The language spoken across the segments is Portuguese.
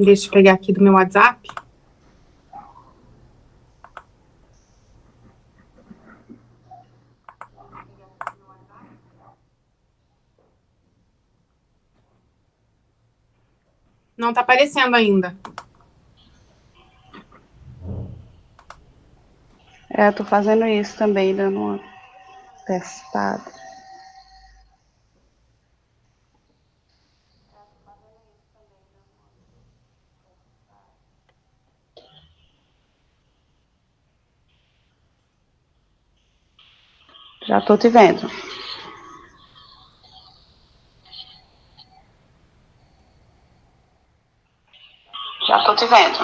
Deixa eu pegar aqui do meu WhatsApp. Não tá aparecendo ainda. Tô fazendo isso também, dando uma testada. Já tô te vendo. Já tô te vendo.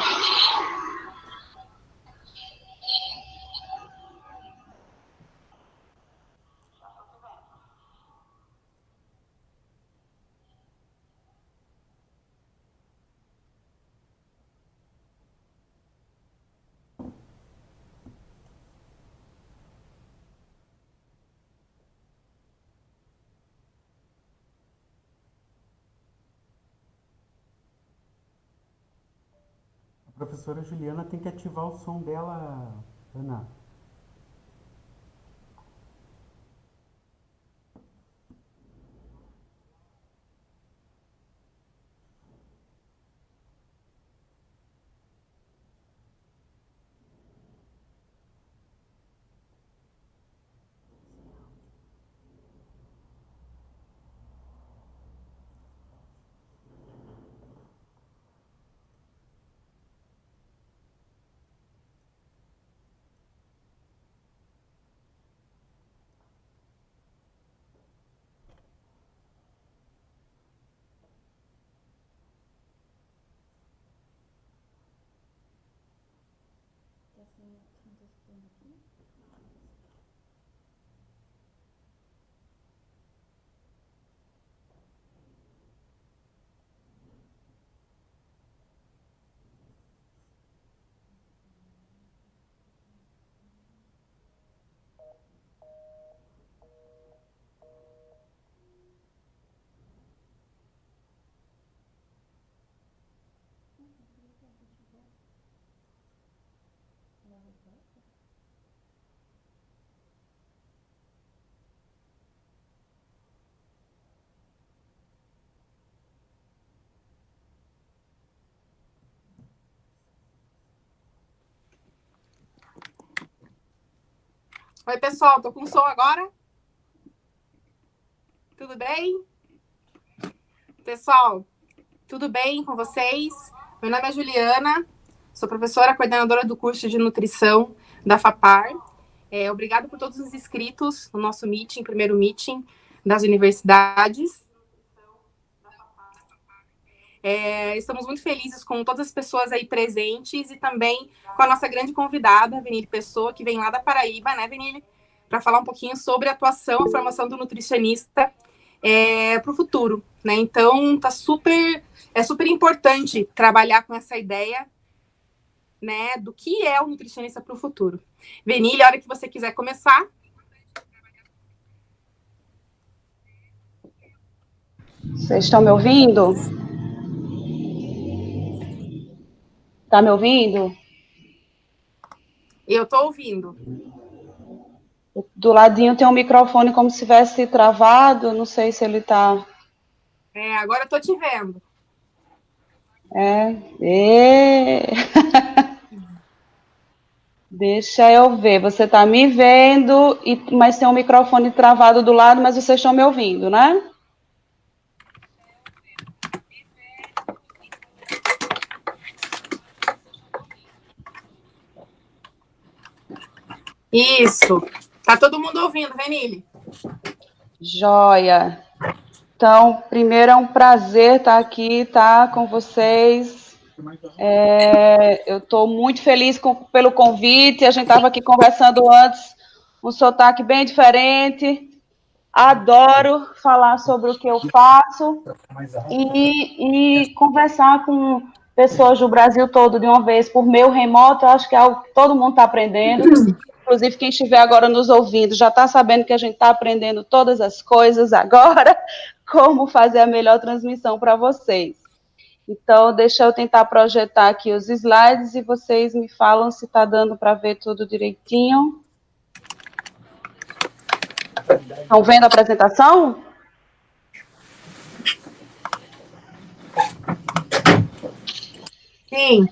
A professora Juliana tem que ativar o som dela, Ana. Oi, pessoal, tô com som agora? Tudo bem? Pessoal, tudo bem com vocês? Meu nome é Juliana, sou professora coordenadora do curso de nutrição da FAPAR. Obrigado por todos os inscritos no nosso meeting, primeiro meeting das universidades. Estamos muito felizes com todas as pessoas aí presentes e também com a nossa grande convidada, Venile Pessoa, que vem lá da Paraíba, né, Venile? Para falar um pouquinho sobre a atuação, a formação do nutricionista para o futuro, né? Então, é super importante trabalhar com essa ideia, né, do que é o nutricionista para o futuro. Venile, a hora que você quiser começar. Vocês estão me ouvindo? Tá me ouvindo? Eu estou ouvindo. Do ladinho tem um microfone como se tivesse travado, não sei se ele tá... Agora eu estou te vendo. Deixa eu ver, você tá me vendo, mas tem um microfone travado do lado, mas vocês estão me ouvindo, né? Isso. Tá todo mundo ouvindo, Venile? Joia. Então, primeiro é um prazer estar aqui, tá, com vocês. Eu estou muito feliz pelo convite. A gente estava aqui conversando antes, um sotaque bem diferente. Adoro falar sobre o que eu faço e conversar com pessoas do Brasil todo de uma vez por meio remoto. Eu acho que é algo que todo mundo está aprendendo. Inclusive, quem estiver agora nos ouvindo já está sabendo que a gente está aprendendo todas as coisas agora, como fazer a melhor transmissão para vocês. Então, deixa eu tentar projetar aqui os slides e vocês me falam se está dando para ver tudo direitinho. Estão vendo a apresentação? Sim.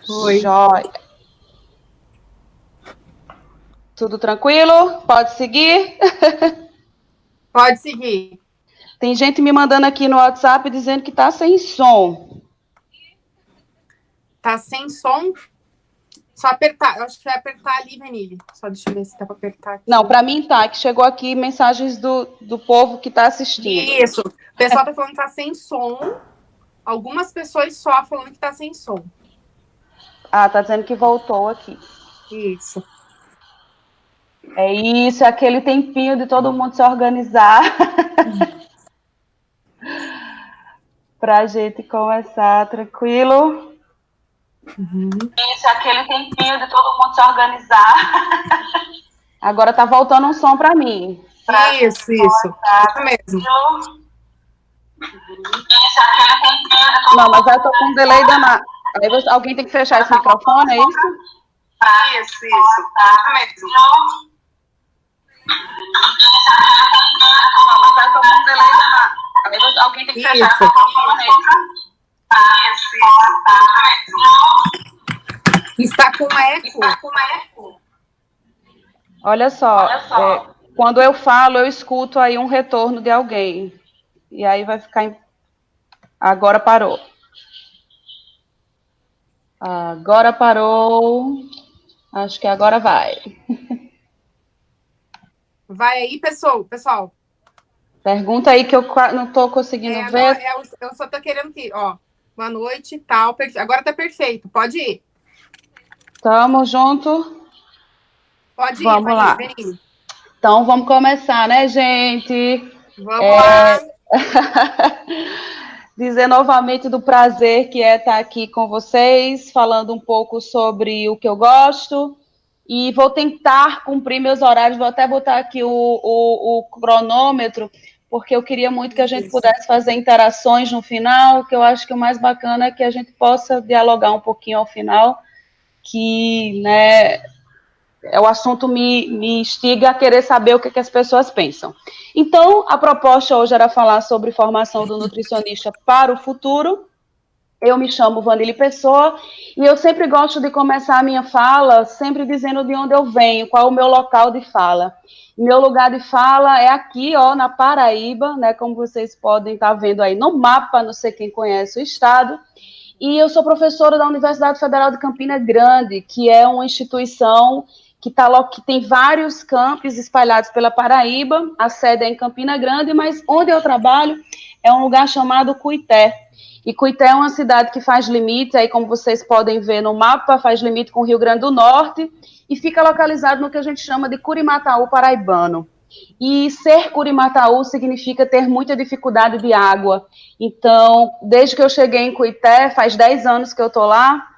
Oi. Jóia. Tudo tranquilo? Pode seguir? Pode seguir. Tem gente me mandando aqui no WhatsApp dizendo que está sem som. Tá sem som? Só apertar. Eu acho que vai apertar ali, Venile. Só deixa eu ver se dá para apertar aqui. Não, para mim tá, que chegou aqui mensagens do povo que está assistindo. Isso. O pessoal tá falando que tá sem som. Algumas pessoas só falando que tá sem som. Ah, tá dizendo que voltou aqui. Isso. É isso, é aquele tempinho de todo mundo se organizar. Pra gente começar tranquilo. Isso, é aquele tempinho de todo mundo se organizar. Agora tá voltando um som para mim. Isso. Isso mesmo. Não, mas eu tô com um delay danado. Aí alguém tem que fechar esse microfone, é isso? Isso mesmo. Não, mas eu tô com um delay danado. Aí alguém tem que fechar esse microfone, é isso? Está com eco. Olha só. Quando eu falo, eu escuto aí um retorno de alguém. E aí vai ficar... Agora parou. Agora parou. Acho que agora vai. Vai aí, pessoal. Pergunta aí que eu não estou conseguindo ver. Eu só tô querendo que, ó, boa noite, tal. Agora tá perfeito, pode ir. Tamo junto. Pode ir, vamos lá. Venile. Então, vamos começar, né, gente? Vamos lá. Dizer novamente do prazer que é estar aqui com vocês, falando um pouco sobre o que eu gosto. E vou tentar cumprir meus horários, vou até botar aqui o cronômetro, porque eu queria muito que a gente pudesse fazer interações no final, que eu acho que o mais bacana é que a gente possa dialogar um pouquinho ao final, que, né, o assunto me instiga a querer saber o que as pessoas pensam. Então, a proposta hoje era falar sobre formação do nutricionista para o futuro. Eu me chamo Vanille Pessoa e eu sempre gosto de começar a minha fala sempre dizendo de onde eu venho, qual é o meu local de fala. Meu lugar de fala é aqui, ó, na Paraíba, né, como vocês podem estar vendo aí no mapa, não sei quem conhece o estado. E eu sou professora da Universidade Federal de Campina Grande, que é uma instituição que tem vários campos espalhados pela Paraíba. A sede é em Campina Grande, mas onde eu trabalho é um lugar chamado Cuité. E Cuité é uma cidade que faz limite, aí como vocês podem ver no mapa, faz limite com o Rio Grande do Norte e fica localizado no que a gente chama de Curimataú paraibano. E ser Curimataú significa ter muita dificuldade de água. Então, desde que eu cheguei em Cuité, faz 10 anos que eu estou lá,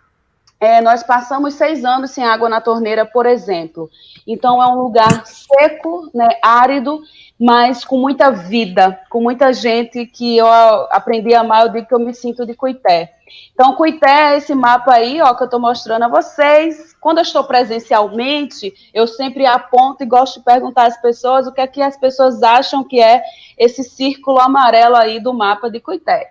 nós passamos 6 anos sem água na torneira, por exemplo. Então, é um lugar seco, né, árido, mas com muita vida, com muita gente que eu aprendi a amar, eu digo que eu me sinto de Cuité. Então, Cuité é esse mapa aí, ó, que eu estou mostrando a vocês. Quando eu estou presencialmente, eu sempre aponto e gosto de perguntar às pessoas o que é que as pessoas acham que é esse círculo amarelo aí do mapa de Cuité.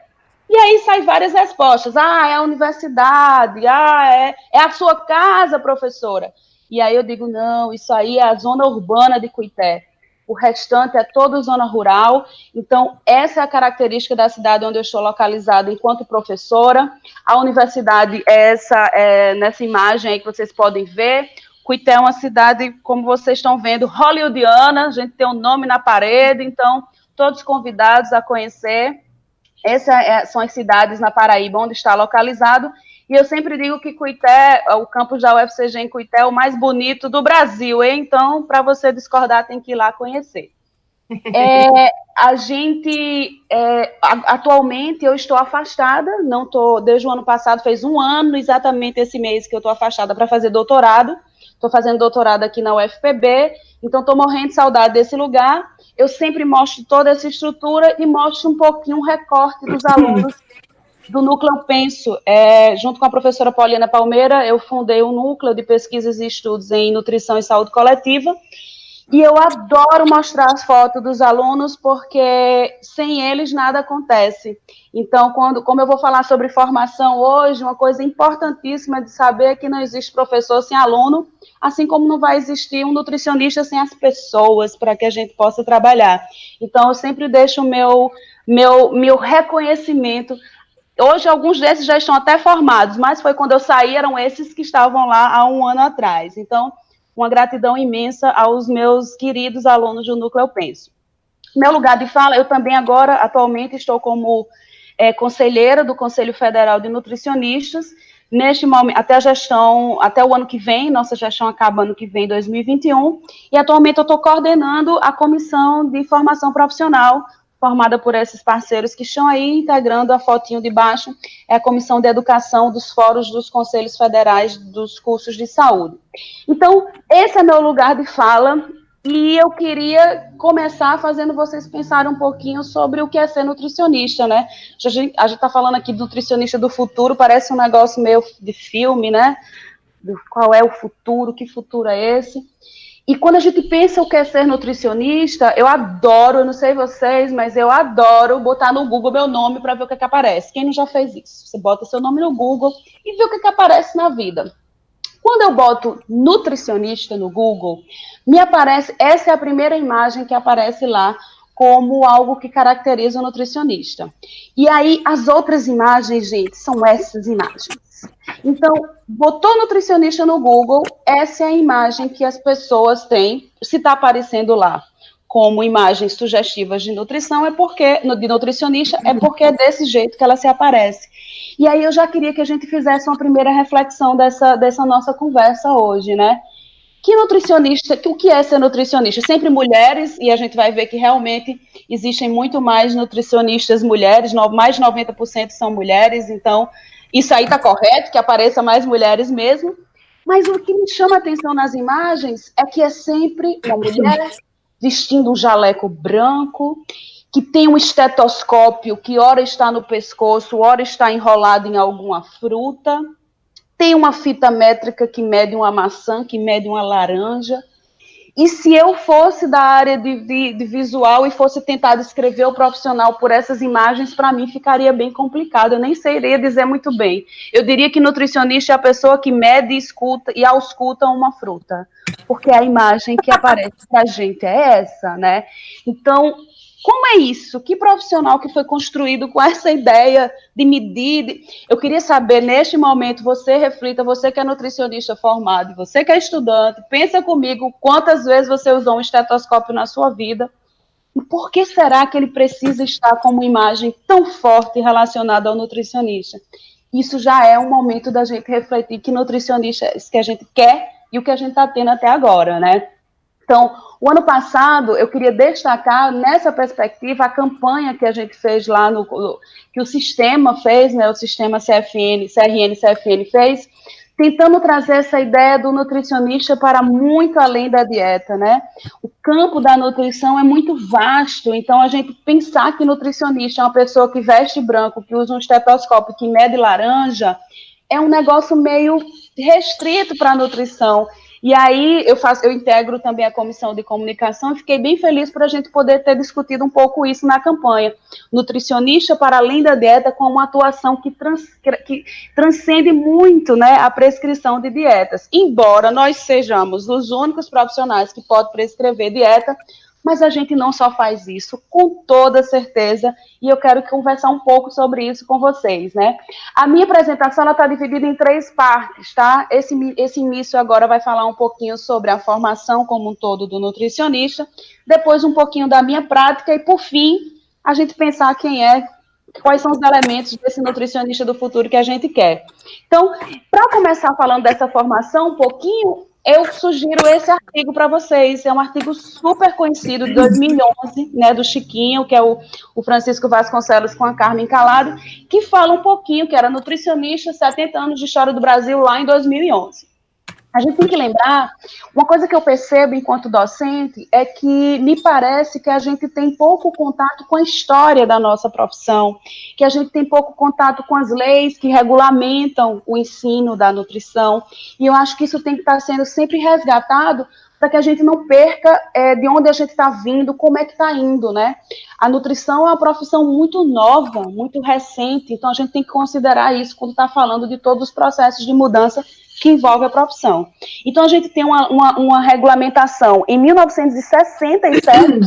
E aí saem várias respostas. É a universidade, é a sua casa, professora. E aí eu digo, não, isso aí é a zona urbana de Cuité. O restante é toda zona rural. Então, essa é a característica da cidade onde eu estou localizada enquanto professora. A universidade nessa imagem aí que vocês podem ver. Cuité é uma cidade, como vocês estão vendo, hollywoodiana. A gente tem um nome na parede, então todos convidados a conhecer. Essas são as cidades na Paraíba onde está localizado, e eu sempre digo que Cuité, o campus da UFCG em Cuité é o mais bonito do Brasil, hein? Então, para você discordar, tem que ir lá conhecer. Atualmente, eu estou afastada, não estou, desde o ano passado, fez 1 ano, exatamente esse mês que eu estou afastada para fazer doutorado, estou fazendo doutorado aqui na UFPB, então estou morrendo de saudade desse lugar. Eu sempre mostro toda essa estrutura e mostro um pouquinho um recorte dos alunos do Núcleo Eu Penso. Junto com a professora Paulina Palmeira, eu fundei um núcleo de pesquisas e estudos em nutrição e saúde coletiva, e eu adoro mostrar as fotos dos alunos, porque sem eles nada acontece. Então, como eu vou falar sobre formação hoje, uma coisa importantíssima de saber é que não existe professor sem aluno, assim como não vai existir um nutricionista sem as pessoas, para que a gente possa trabalhar. Então, eu sempre deixo o meu reconhecimento. Hoje, alguns desses já estão até formados, mas foi quando eu saí, eram esses que estavam lá há um ano atrás. Então, uma gratidão imensa aos meus queridos alunos do Núcleo Eu Penso. Meu lugar de fala, eu também agora, atualmente, estou como conselheira do Conselho Federal de Nutricionistas. Neste momento, até o ano que vem, nossa gestão acaba ano que vem, 2021, e atualmente eu estou coordenando a comissão de formação profissional, formada por esses parceiros que estão aí integrando a fotinho de baixo, é a Comissão de Educação dos Fóruns dos Conselhos Federais dos Cursos de Saúde. Então, esse é meu lugar de fala, e eu queria começar fazendo vocês pensarem um pouquinho sobre o que é ser nutricionista, né? A gente está falando aqui de nutricionista do futuro, parece um negócio meio de filme, né? Qual é o futuro, que futuro é esse? E quando a gente pensa o que é ser nutricionista, eu adoro, eu não sei vocês, mas eu adoro botar no Google meu nome para ver o que aparece. Quem não já fez isso? Você bota seu nome no Google e vê o que aparece na vida. Quando eu boto nutricionista no Google, me aparece, essa é a primeira imagem que aparece lá como algo que caracteriza o nutricionista. E aí, as outras imagens, gente, são essas imagens. Então, botou nutricionista no Google, essa é a imagem que as pessoas têm, se está aparecendo lá como imagens sugestivas de nutrição, de nutricionista, é porque é desse jeito que ela se aparece. E aí eu já queria que a gente fizesse uma primeira reflexão dessa nossa conversa hoje, né? O que é ser nutricionista? Sempre mulheres, e a gente vai ver que realmente existem muito mais nutricionistas mulheres, mais de 90% são mulheres, então isso aí está correto, que apareça mais mulheres mesmo, mas o que me chama a atenção nas imagens é que é sempre uma mulher vestindo um jaleco branco, que tem um estetoscópio que ora está no pescoço, ora está enrolado em alguma fruta, tem uma fita métrica que mede uma maçã, que mede uma laranja. E se eu fosse da área de visual e fosse tentar descrever o profissional por essas imagens, para mim ficaria bem complicado, eu nem sei dizer muito bem. Eu diria que nutricionista é a pessoa que mede e ausculta uma fruta, porque a imagem que aparece para a gente é essa, né? Então, como é isso? Que profissional que foi construído com essa ideia de medir? Eu queria saber, neste momento, você reflita, você que é nutricionista formado, você que é estudante, pensa comigo quantas vezes você usou um estetoscópio na sua vida e por que será que ele precisa estar como imagem tão forte relacionada ao nutricionista? Isso já é um momento da gente refletir que nutricionista é isso que a gente quer e o que a gente está tendo até agora, né? Então, o ano passado, eu queria destacar, nessa perspectiva, a campanha que a gente fez lá, que o sistema fez, né, o sistema CRN-CFN fez, tentando trazer essa ideia do nutricionista para muito além da dieta, né? O campo da nutrição é muito vasto, então a gente pensar que nutricionista é uma pessoa que veste branco, que usa um estetoscópio, que mede laranja, é um negócio meio restrito para a nutrição. E aí eu integro também a comissão de comunicação e fiquei bem feliz por a gente poder ter discutido um pouco isso na campanha. Nutricionista para além da dieta, com uma atuação que transcende muito, né, a prescrição de dietas. Embora nós sejamos os únicos profissionais que podem prescrever dieta, mas a gente não só faz isso, com toda certeza, e eu quero conversar um pouco sobre isso com vocês, né? A minha apresentação está dividida em 3 partes, tá? Esse início agora vai falar um pouquinho sobre a formação como um todo do nutricionista, depois um pouquinho da minha prática, e por fim, a gente pensar quais são os elementos desse nutricionista do futuro que a gente quer. Então, para começar falando dessa formação um pouquinho, eu sugiro esse artigo para vocês. É um artigo super conhecido, de 2011, né, do Chiquinho, que é o Francisco Vasconcelos com a Carmen Calado, que fala um pouquinho, que era nutricionista, 70 anos de história do Brasil, lá em 2011. A gente tem que lembrar, uma coisa que eu percebo enquanto docente é que me parece que a gente tem pouco contato com a história da nossa profissão, que a gente tem pouco contato com as leis que regulamentam o ensino da nutrição, e eu acho que isso tem que estar sendo sempre resgatado para que a gente não perca de onde a gente está vindo, como é que está indo, né? A nutrição é uma profissão muito nova, muito recente, então a gente tem que considerar isso quando está falando de todos os processos de mudança que envolve a profissão. Então, a gente tem uma regulamentação em 1967,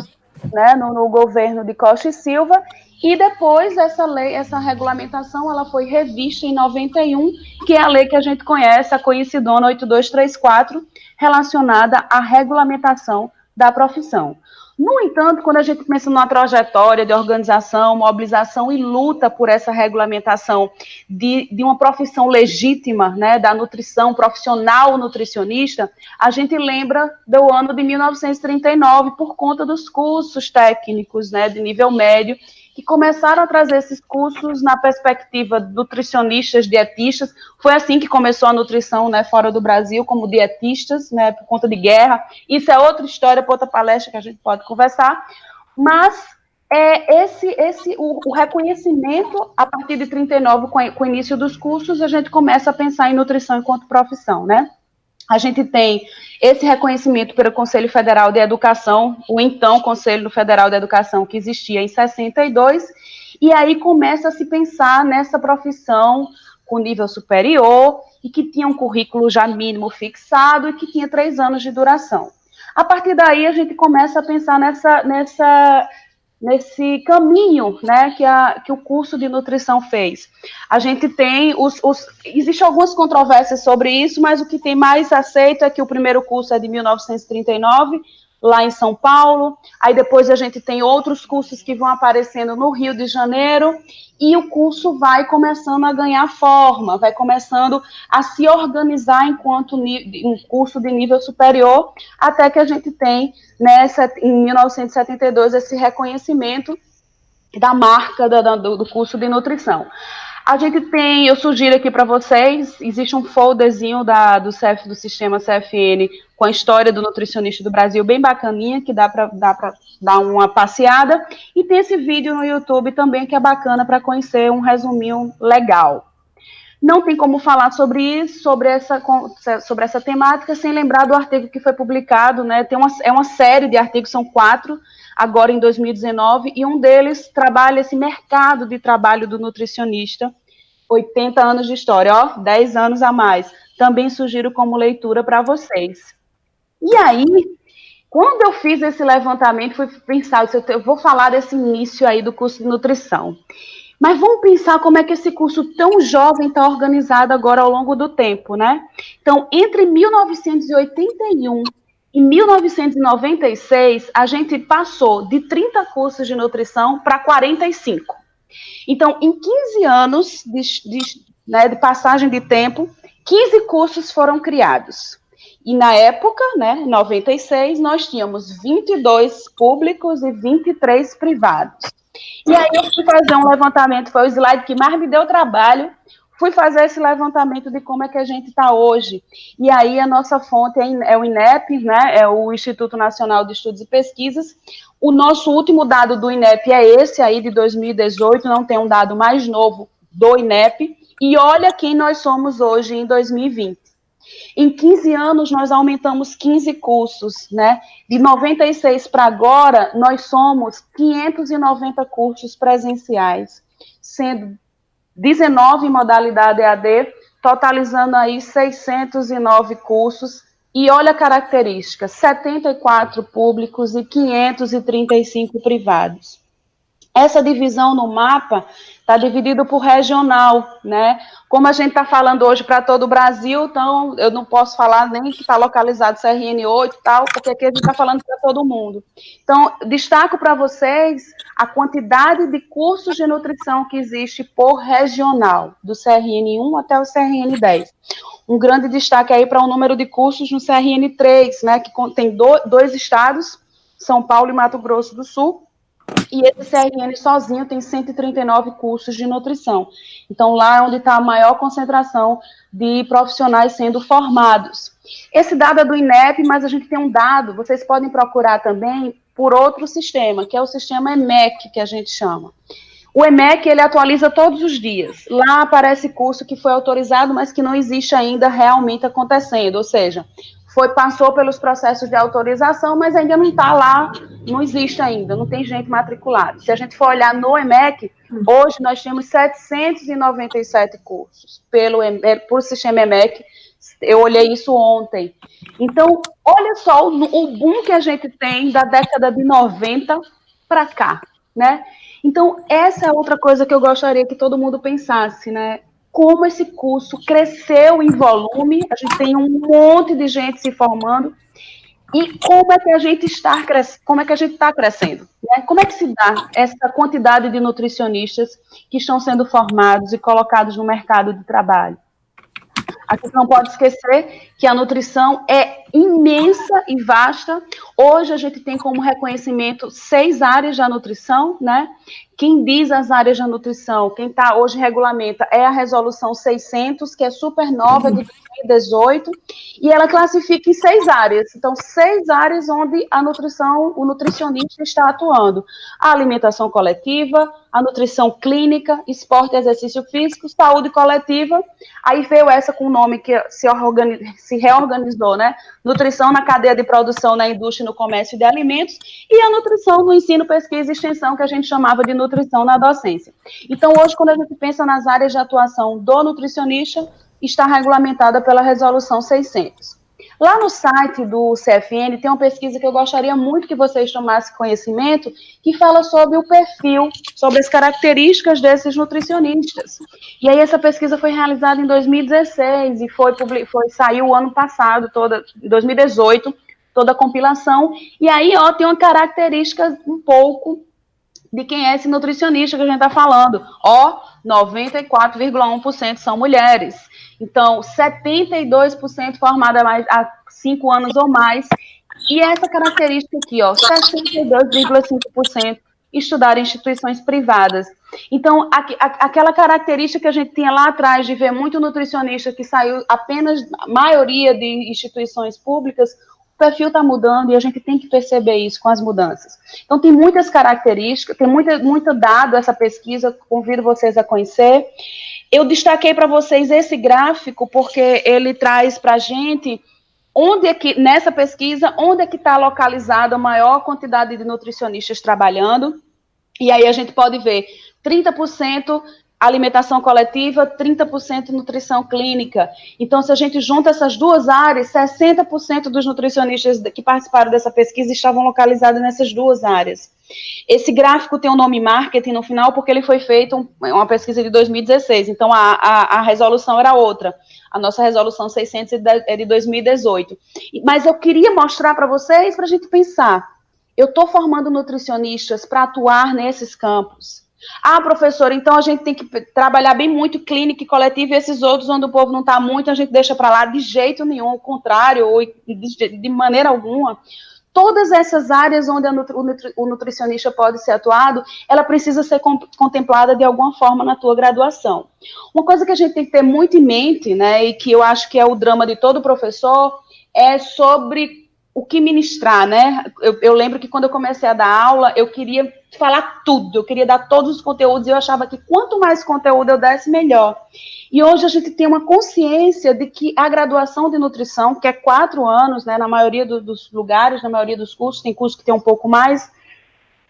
né, no governo de Costa e Silva, e depois essa regulamentação, ela foi revista em 91, que é a lei que a gente conhece, a conhecidona 8234, relacionada à regulamentação da profissão. No entanto, quando a gente pensa numa trajetória de organização, mobilização e luta por essa regulamentação de uma profissão legítima, né, da nutrição, profissional nutricionista, a gente lembra do ano de 1939, por conta dos cursos técnicos, né, de nível médio, que começaram a trazer esses cursos na perspectiva de nutricionistas, dietistas. Foi assim que começou a nutrição, né, fora do Brasil, como dietistas, né, por conta de guerra. Isso é outra história para outra palestra que a gente pode conversar. Mas o reconhecimento, a partir de 39, com o início dos cursos, a gente começa a pensar em nutrição enquanto profissão, né? A gente tem esse reconhecimento pelo Conselho Federal de Educação, o então Conselho Federal de Educação, que existia em 62, e aí começa a se pensar nessa profissão com nível superior, e que tinha um currículo já mínimo fixado, e que tinha 3 anos de duração. A partir daí, a gente começa a pensar nesse caminho, né, que o curso de nutrição fez. A gente tem existem algumas controvérsias sobre isso, mas o que tem mais aceito é que o primeiro curso é de 1939, lá em São Paulo, aí depois a gente tem outros cursos que vão aparecendo no Rio de Janeiro, e o curso vai começando a ganhar forma, vai começando a se organizar enquanto um curso de nível superior, até que a gente tem, em 1972, esse reconhecimento da marca do curso de nutrição. A gente tem, eu sugiro aqui para vocês, existe um folderzinho do sistema CFN com a história do nutricionista do Brasil, bem bacaninha, que dá para dar uma passeada, e tem esse vídeo no YouTube também, que é bacana para conhecer um resuminho legal. Não tem como falar sobre isso, sobre essa temática, sem lembrar do artigo que foi publicado, né? É uma série de artigos, são 4, agora em 2019, e um deles trabalha esse mercado de trabalho do nutricionista, 80 anos de história, 10 anos a mais. Também sugiro como leitura para vocês. E aí, quando eu fiz esse levantamento, fui pensar, eu vou falar desse início aí do curso de nutrição. Mas vamos pensar como é que esse curso tão jovem está organizado agora ao longo do tempo, né? Então, entre 1981 e 1996, a gente passou de 30 cursos de nutrição para 45. Então, em 15 anos de passagem de tempo, 15 cursos foram criados. E na época, né, 96, nós tínhamos 22 públicos e 23 privados. E aí eu fui fazer um levantamento, foi o slide que mais me deu trabalho, fui fazer esse levantamento de como é que a gente está hoje. E aí a nossa fonte é o INEP, né, é o Instituto Nacional de Estudos e Pesquisas. O nosso último dado do INEP é esse aí, de 2018, não tem um dado mais novo do INEP. E olha quem nós somos hoje em 2020. Em 15 anos, nós aumentamos 15 cursos, né? De 96 para agora, nós somos 590 cursos presenciais, sendo 19 em modalidade EAD, totalizando aí 609 cursos. E olha a característica, 74 públicos e 535 privados. Essa divisão no mapa está dividido por regional, né? Como a gente está falando hoje para todo o Brasil, então eu não posso falar nem que está localizado CRN 8 e tal, porque aqui a gente está falando para todo mundo. Então, destaco para vocês a quantidade de cursos de nutrição que existe por regional, do CRN 1 até o CRN 10. Um grande destaque aí para o número de cursos no CRN 3, né? Que tem 2 estados, São Paulo e Mato Grosso do Sul, E esse CRN sozinho tem 139 cursos de nutrição. Então, lá é onde está a maior concentração de profissionais sendo formados. Esse dado é do INEP, mas a gente tem um dado, vocês podem procurar também por outro sistema, que é o sistema EMEC, que a gente chama. O EMEC, ele atualiza todos os dias. Lá aparece curso que foi autorizado, mas que não existe ainda realmente acontecendo, ou seja, passou pelos processos de autorização, mas ainda não está lá, não existe ainda, não tem gente matriculada. Se a gente for olhar no EMEC, hoje nós temos 797 cursos por sistema EMEC, eu olhei isso ontem. Então, olha só o boom que a gente tem da década de 90 para cá, né? Então, essa é outra coisa que eu gostaria que todo mundo pensasse, né? Como esse curso cresceu em volume, a gente tem um monte de gente se formando, e como é que a gente está crescendo? Né? Como é que se dá essa quantidade de nutricionistas que estão sendo formados e colocados no mercado de trabalho? A gente não pode esquecer que a nutrição é imensa e vasta. Hoje a gente tem como reconhecimento 6 áreas da nutrição, né? Quem diz as áreas da nutrição, quem está hoje regulamenta é a Resolução 600, que é super nova, de 2018, e ela classifica em 6 áreas. Então, 6 áreas onde a nutrição, o nutricionista está atuando. A alimentação coletiva, a nutrição clínica, esporte e exercício físico, saúde coletiva. Aí veio essa com o nome que se reorganizou, né? Nutrição na cadeia de produção, na indústria e no comércio de alimentos, e a nutrição no ensino, pesquisa e extensão, que a gente chamava de nutrição na docência. Então, hoje, quando a gente pensa nas áreas de atuação do nutricionista, está regulamentada pela Resolução 600. Lá no site do CFN tem uma pesquisa que eu gostaria muito que vocês tomassem conhecimento, que fala sobre o perfil, sobre as características desses nutricionistas. E aí essa pesquisa foi realizada em 2016 e saiu o ano passado, em 2018, toda a compilação. E aí, ó, tem uma característica um pouco de quem é esse nutricionista que a gente está falando. Ó, 94,1% são mulheres. Então, 72% formada há 5 anos ou mais. E essa característica aqui, ó, 62,5% estudar em instituições privadas. Então, aquela característica que a gente tinha lá atrás de ver muito nutricionista que saiu apenas, a maioria de instituições públicas, o perfil está mudando e a gente tem que perceber isso com as mudanças. Então, tem muitas características, tem muito dado essa pesquisa, convido vocês a conhecer. Eu destaquei para vocês esse gráfico porque ele traz para a gente nessa pesquisa, onde é que está localizada a maior quantidade de nutricionistas trabalhando. E aí a gente pode ver 30% alimentação coletiva, 30% nutrição clínica. Então, se a gente junta essas duas áreas, 60% dos nutricionistas que participaram dessa pesquisa estavam localizados nessas duas áreas. Esse gráfico tem o nome marketing no final, porque ele foi feito uma pesquisa de 2016, então a resolução era outra. A nossa resolução 600 é de 2018. Mas eu queria mostrar para vocês, para a gente pensar. Eu estou formando nutricionistas para atuar nesses campos. Ah, professora, então a gente tem que trabalhar bem muito clínica e coletiva e esses outros onde o povo não está muito, a gente deixa para lá de jeito nenhum, ao contrário, ou de maneira alguma. Todas essas áreas onde o nutricionista pode ser atuado, ela precisa ser contemplada de alguma forma na tua graduação. Uma coisa que a gente tem que ter muito em mente, né, e que eu acho que é o drama de todo professor, é sobre o que ministrar, né? Eu lembro que quando eu comecei a dar aula, eu queria falar tudo, eu queria dar todos os conteúdos, e eu achava que quanto mais conteúdo eu desse, melhor. E hoje a gente tem uma consciência de que a graduação de nutrição, que é 4 anos, né, na maioria dos lugares, na maioria dos cursos, tem curso que tem um pouco mais,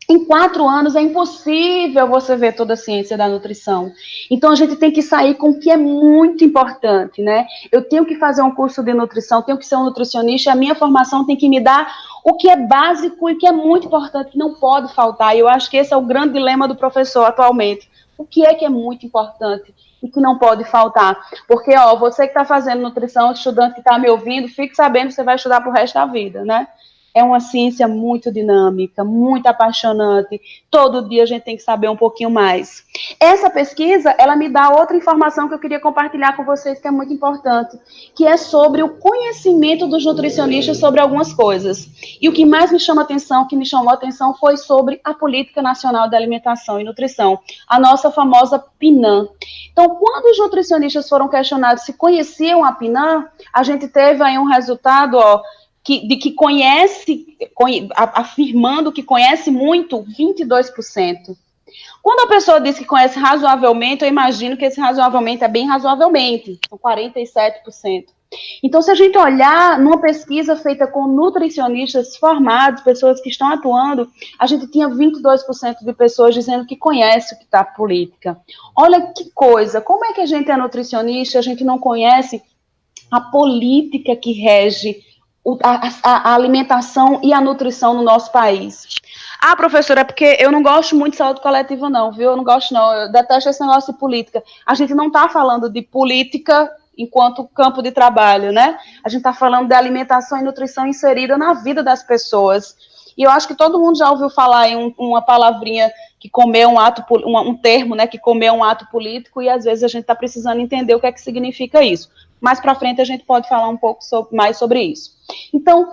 em 4 anos é impossível você ver toda a ciência da nutrição. Então, a gente tem que sair com o que é muito importante, né? Eu tenho que fazer um curso de nutrição, tenho que ser um nutricionista, e a minha formação tem que me dar o que é básico e que é muito importante, que não pode faltar. E eu acho que esse é o grande dilema do professor atualmente. O que é muito importante e que não pode faltar? Porque, ó, você que está fazendo nutrição, estudante que está me ouvindo, fique sabendo que você vai estudar para o resto da vida, né? é uma ciência muito dinâmica, muito apaixonante. Todo dia a gente tem que saber um pouquinho mais. Essa pesquisa, ela me dá outra informação que eu queria compartilhar com vocês, que é muito importante, que é sobre o conhecimento dos nutricionistas sobre algumas coisas. E o que mais me chama atenção, que me chamou a atenção, foi sobre a Política Nacional de Alimentação e Nutrição, a nossa famosa PNAN. Então, quando os nutricionistas foram questionados se conheciam a PNAN, a gente teve aí um resultado, de que afirmando que conhece muito, 22%. Quando a pessoa diz que conhece razoavelmente, eu imagino que esse razoavelmente é bem razoavelmente, são 47%. Então, se a gente olhar numa pesquisa feita com nutricionistas formados, pessoas que estão atuando, a gente tinha 22% de pessoas dizendo que conhece o que está política. Olha que coisa, como é que a gente é nutricionista, a gente não conhece a política que rege a alimentação e a nutrição no nosso país? Ah, professora, é porque eu não gosto muito de saúde coletiva, não, viu? Eu não gosto, não. Eu detesto esse negócio de política. A gente não está falando de política enquanto campo de trabalho, né? A gente está falando de alimentação e nutrição inserida na vida das pessoas. E eu acho que todo mundo já ouviu falar em uma palavrinha que comer um termo, né, que comer um ato político, e às vezes a gente está precisando entender o que é que significa isso. Mais para frente a gente pode falar um pouco mais sobre isso. Então,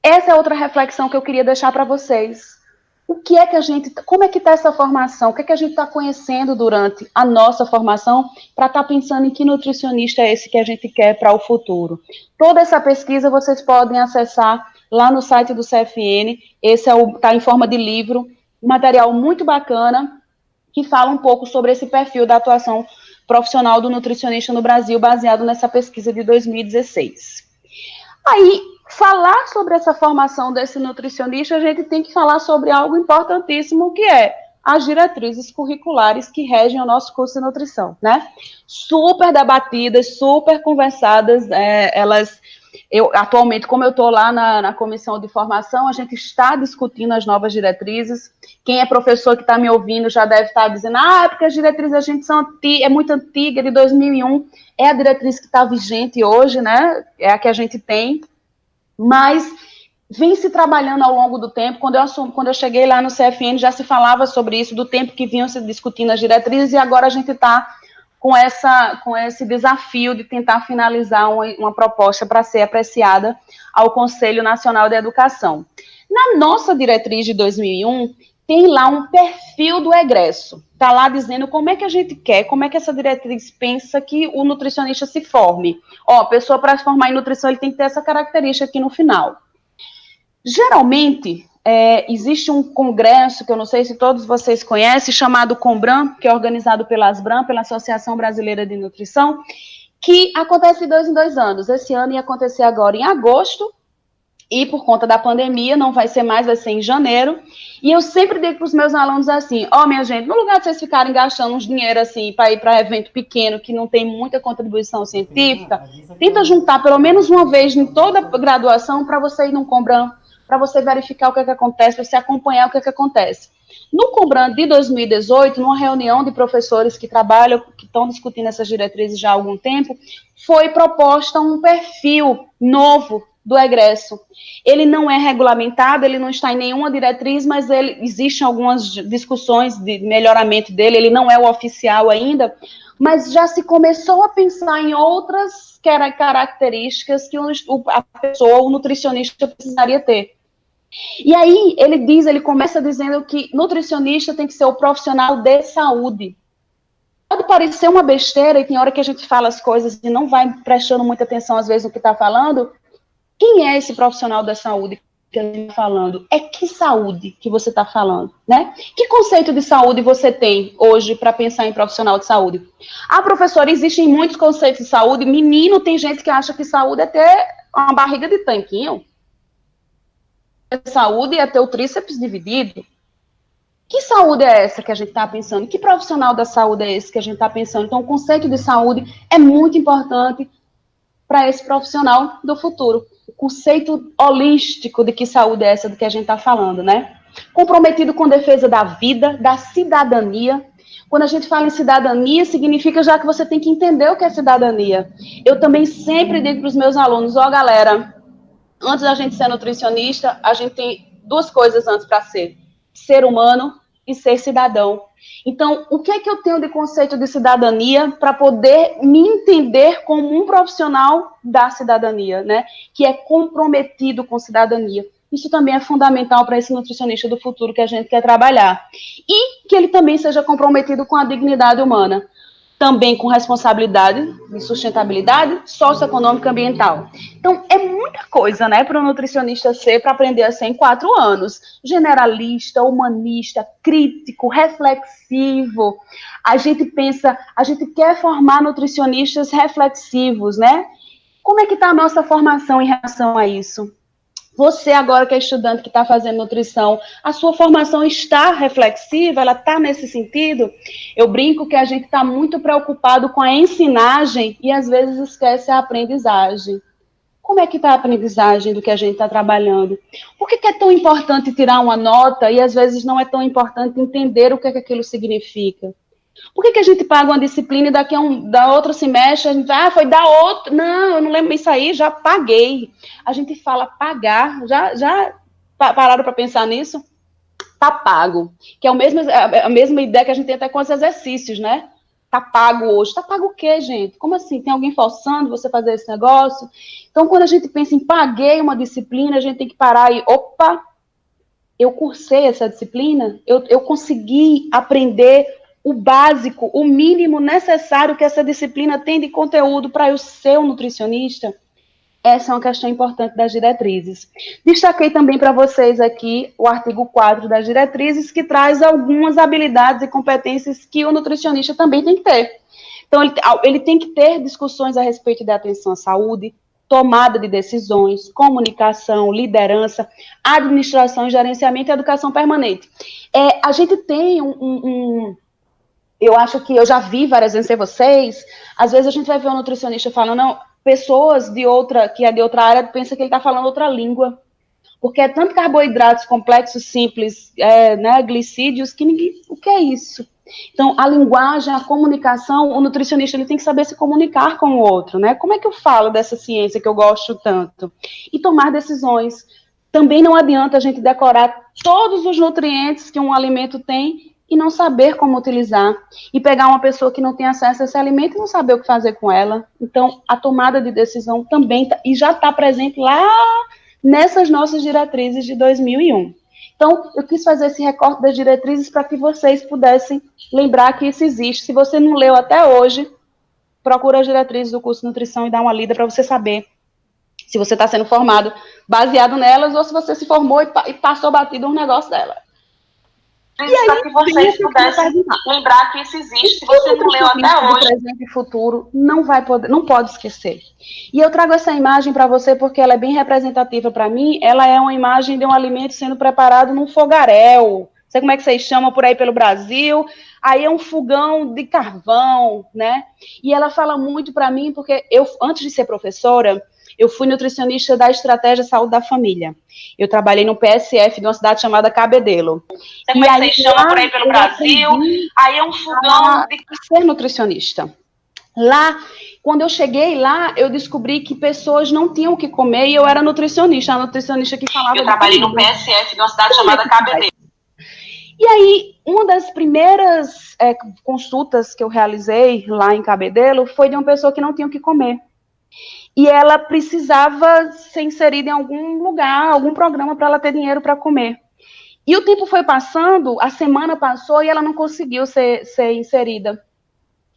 essa é outra reflexão que eu queria deixar para vocês. Como é que está essa formação? O que é que a gente está conhecendo durante a nossa formação para estar pensando em que nutricionista é esse que a gente quer para o futuro? Toda essa pesquisa vocês podem acessar lá no site do CFN, esse está em forma de livro, um material muito bacana, que fala um pouco sobre esse perfil da atuação profissional do nutricionista no Brasil, baseado nessa pesquisa de 2016. Aí, falar sobre essa formação desse nutricionista, a gente tem que falar sobre algo importantíssimo, que é as diretrizes curriculares que regem o nosso curso de nutrição, né? Super debatidas, super conversadas, atualmente, como eu estou lá na comissão de formação, a gente está discutindo as novas diretrizes. Quem é professor que está me ouvindo já deve estar dizendo, porque as diretrizes da gente é muito antiga, de 2001, é a diretriz que está vigente hoje, né? É a que a gente tem, mas vem se trabalhando ao longo do tempo. Quando eu cheguei lá no CFN, já se falava sobre isso, do tempo que vinham se discutindo as diretrizes, e agora a gente está com esse desafio de tentar finalizar uma proposta para ser apreciada ao Conselho Nacional de Educação. Na nossa diretriz de 2001, tem lá um perfil do egresso. Está lá dizendo como é que a gente quer, como é que essa diretriz pensa que o nutricionista se forme. A pessoa para se formar em nutrição, ele tem que ter essa característica aqui no final. Geralmente, existe um congresso, que eu não sei se todos vocês conhecem, chamado Combran, que é organizado pela Asbram, pela Associação Brasileira de Nutrição, que acontece de 2 em 2 anos. Esse ano ia acontecer agora em agosto, e por conta da pandemia, não vai ser mais, vai ser em janeiro. E eu sempre digo para os meus alunos assim, minha gente, no lugar de vocês ficarem gastando uns dinheiro assim, para ir para evento pequeno, que não tem muita contribuição científica, tenta juntar pelo menos uma vez em toda a graduação para você ir num Combran, para você verificar o que acontece, para você acompanhar o que acontece. No Combran de 2018, numa reunião de professores que trabalham, que estão discutindo essas diretrizes já há algum tempo, foi proposta um perfil novo do egresso. Ele não é regulamentado, ele não está em nenhuma diretriz, mas existem algumas discussões de melhoramento dele, ele não é o oficial ainda, mas já se começou a pensar em outras características que o nutricionista precisaria ter. E aí ele começa dizendo que nutricionista tem que ser o profissional de saúde. Pode parecer uma besteira, e tem hora que a gente fala as coisas e não vai prestando muita atenção às vezes no que está falando. Quem é esse profissional da saúde que a gente está falando? É que saúde que você está falando, né? Que conceito de saúde você tem hoje para pensar em profissional de saúde? Professora, existem muitos conceitos de saúde. Menino, tem gente que acha que saúde é ter uma barriga de tanquinho. Saúde é ter o tríceps dividido. Que saúde é essa que a gente está pensando? Que profissional da saúde é esse que a gente está pensando? Então, o conceito de saúde é muito importante para esse profissional do futuro. O conceito holístico de que saúde é essa do que a gente está falando, né? Comprometido com a defesa da vida, da cidadania. Quando a gente fala em cidadania, significa já que você tem que entender o que é cidadania. Eu também sempre digo para os meus alunos, galera, Antes da gente ser nutricionista, a gente tem duas coisas antes para ser humano e ser cidadão. Então, o que é que eu tenho de conceito de cidadania para poder me entender como um profissional da cidadania, né? Que é comprometido com cidadania. Isso também é fundamental para esse nutricionista do futuro que a gente quer trabalhar. E que ele também seja comprometido com a dignidade humana. Também com responsabilidade de sustentabilidade socioeconômica e ambiental. Então, é muita coisa, né, para o nutricionista ser, para aprender a ser em 4 anos. Generalista, humanista, crítico, reflexivo. A gente pensa, a gente quer formar nutricionistas reflexivos, né? Como é que está a nossa formação em relação a isso? Você agora que é estudante, que está fazendo nutrição, a sua formação está reflexiva? Ela está nesse sentido? Eu brinco que a gente está muito preocupado com a ensinagem e às vezes esquece a aprendizagem. Como é que está a aprendizagem do que a gente está trabalhando? Por que é tão importante tirar uma nota e às vezes não é tão importante entender o que é que aquilo significa? Por que a gente paga uma disciplina e daqui da outro semestre a gente foi dar outro? Não, eu não lembro isso aí, já paguei. A gente fala pagar, já pararam para pensar nisso? Tá pago. Que é a mesma ideia que a gente tem até com os exercícios, né? Tá pago hoje. Tá pago o quê, gente? Como assim? Tem alguém forçando você a fazer esse negócio? Então, quando a gente pensa em paguei uma disciplina, a gente tem que parar e, opa, eu cursei essa disciplina? Eu consegui aprender o básico, o mínimo necessário que essa disciplina tem de conteúdo para eu ser um nutricionista? Essa é uma questão importante das diretrizes. Destaquei também para vocês aqui o artigo 4 das diretrizes, que traz algumas habilidades e competências que o nutricionista também tem que ter. Então, ele tem que ter discussões a respeito da atenção à saúde, tomada de decisões, comunicação, liderança, administração, gerenciamento e educação permanente. A gente tem eu acho que eu já vi várias vezes vocês, às vezes a gente vai ver um nutricionista falando, não, pessoas que é de outra área pensam que ele está falando outra língua, porque é tanto carboidratos complexos, simples, né, glicídios, que ninguém, o que é isso? Então, a linguagem, a comunicação, o nutricionista ele tem que saber se comunicar com o outro, né? Como é que eu falo dessa ciência que eu gosto tanto? E tomar decisões. Também não adianta a gente decorar todos os nutrientes que um alimento tem e não saber como utilizar, e pegar uma pessoa que não tem acesso a esse alimento e não saber o que fazer com ela. Então, a tomada de decisão também, e já está presente lá nessas nossas diretrizes de 2001. Então, eu quis fazer esse recorte das diretrizes para que vocês pudessem lembrar que isso existe. Se você não leu até hoje, procura as diretrizes do curso de nutrição e dá uma lida para você saber se você está sendo formado baseado nelas ou se você se formou e passou batido um negócio dela. E aí, para que vocês pudessem lembrar que isso existe, se você não leu até hoje, presente e futuro, não pode esquecer. E eu trago essa imagem para você porque ela é bem representativa para mim. Ela é uma imagem de um alimento sendo preparado num fogaréu. Não sei como é que vocês chamam por aí pelo Brasil. Aí é um fogão de carvão, né? E ela fala muito para mim porque eu, antes de ser professora, eu fui nutricionista da Estratégia Saúde da Família. Eu trabalhei no PSF de uma cidade chamada Cabedelo. E aí, vocês chamam por aí pelo Brasil, aí é um fogão de ser nutricionista. Lá, quando eu cheguei lá, eu descobri que pessoas não tinham o que comer e eu era nutricionista, a nutricionista que falava... Eu trabalhei no PSF de uma cidade chamada Cabedelo. E aí, uma das primeiras consultas que eu realizei lá em Cabedelo foi de uma pessoa que não tinha o que comer. E ela precisava ser inserida em algum lugar, algum programa para ela ter dinheiro para comer. E o tempo foi passando, a semana passou e ela não conseguiu ser inserida.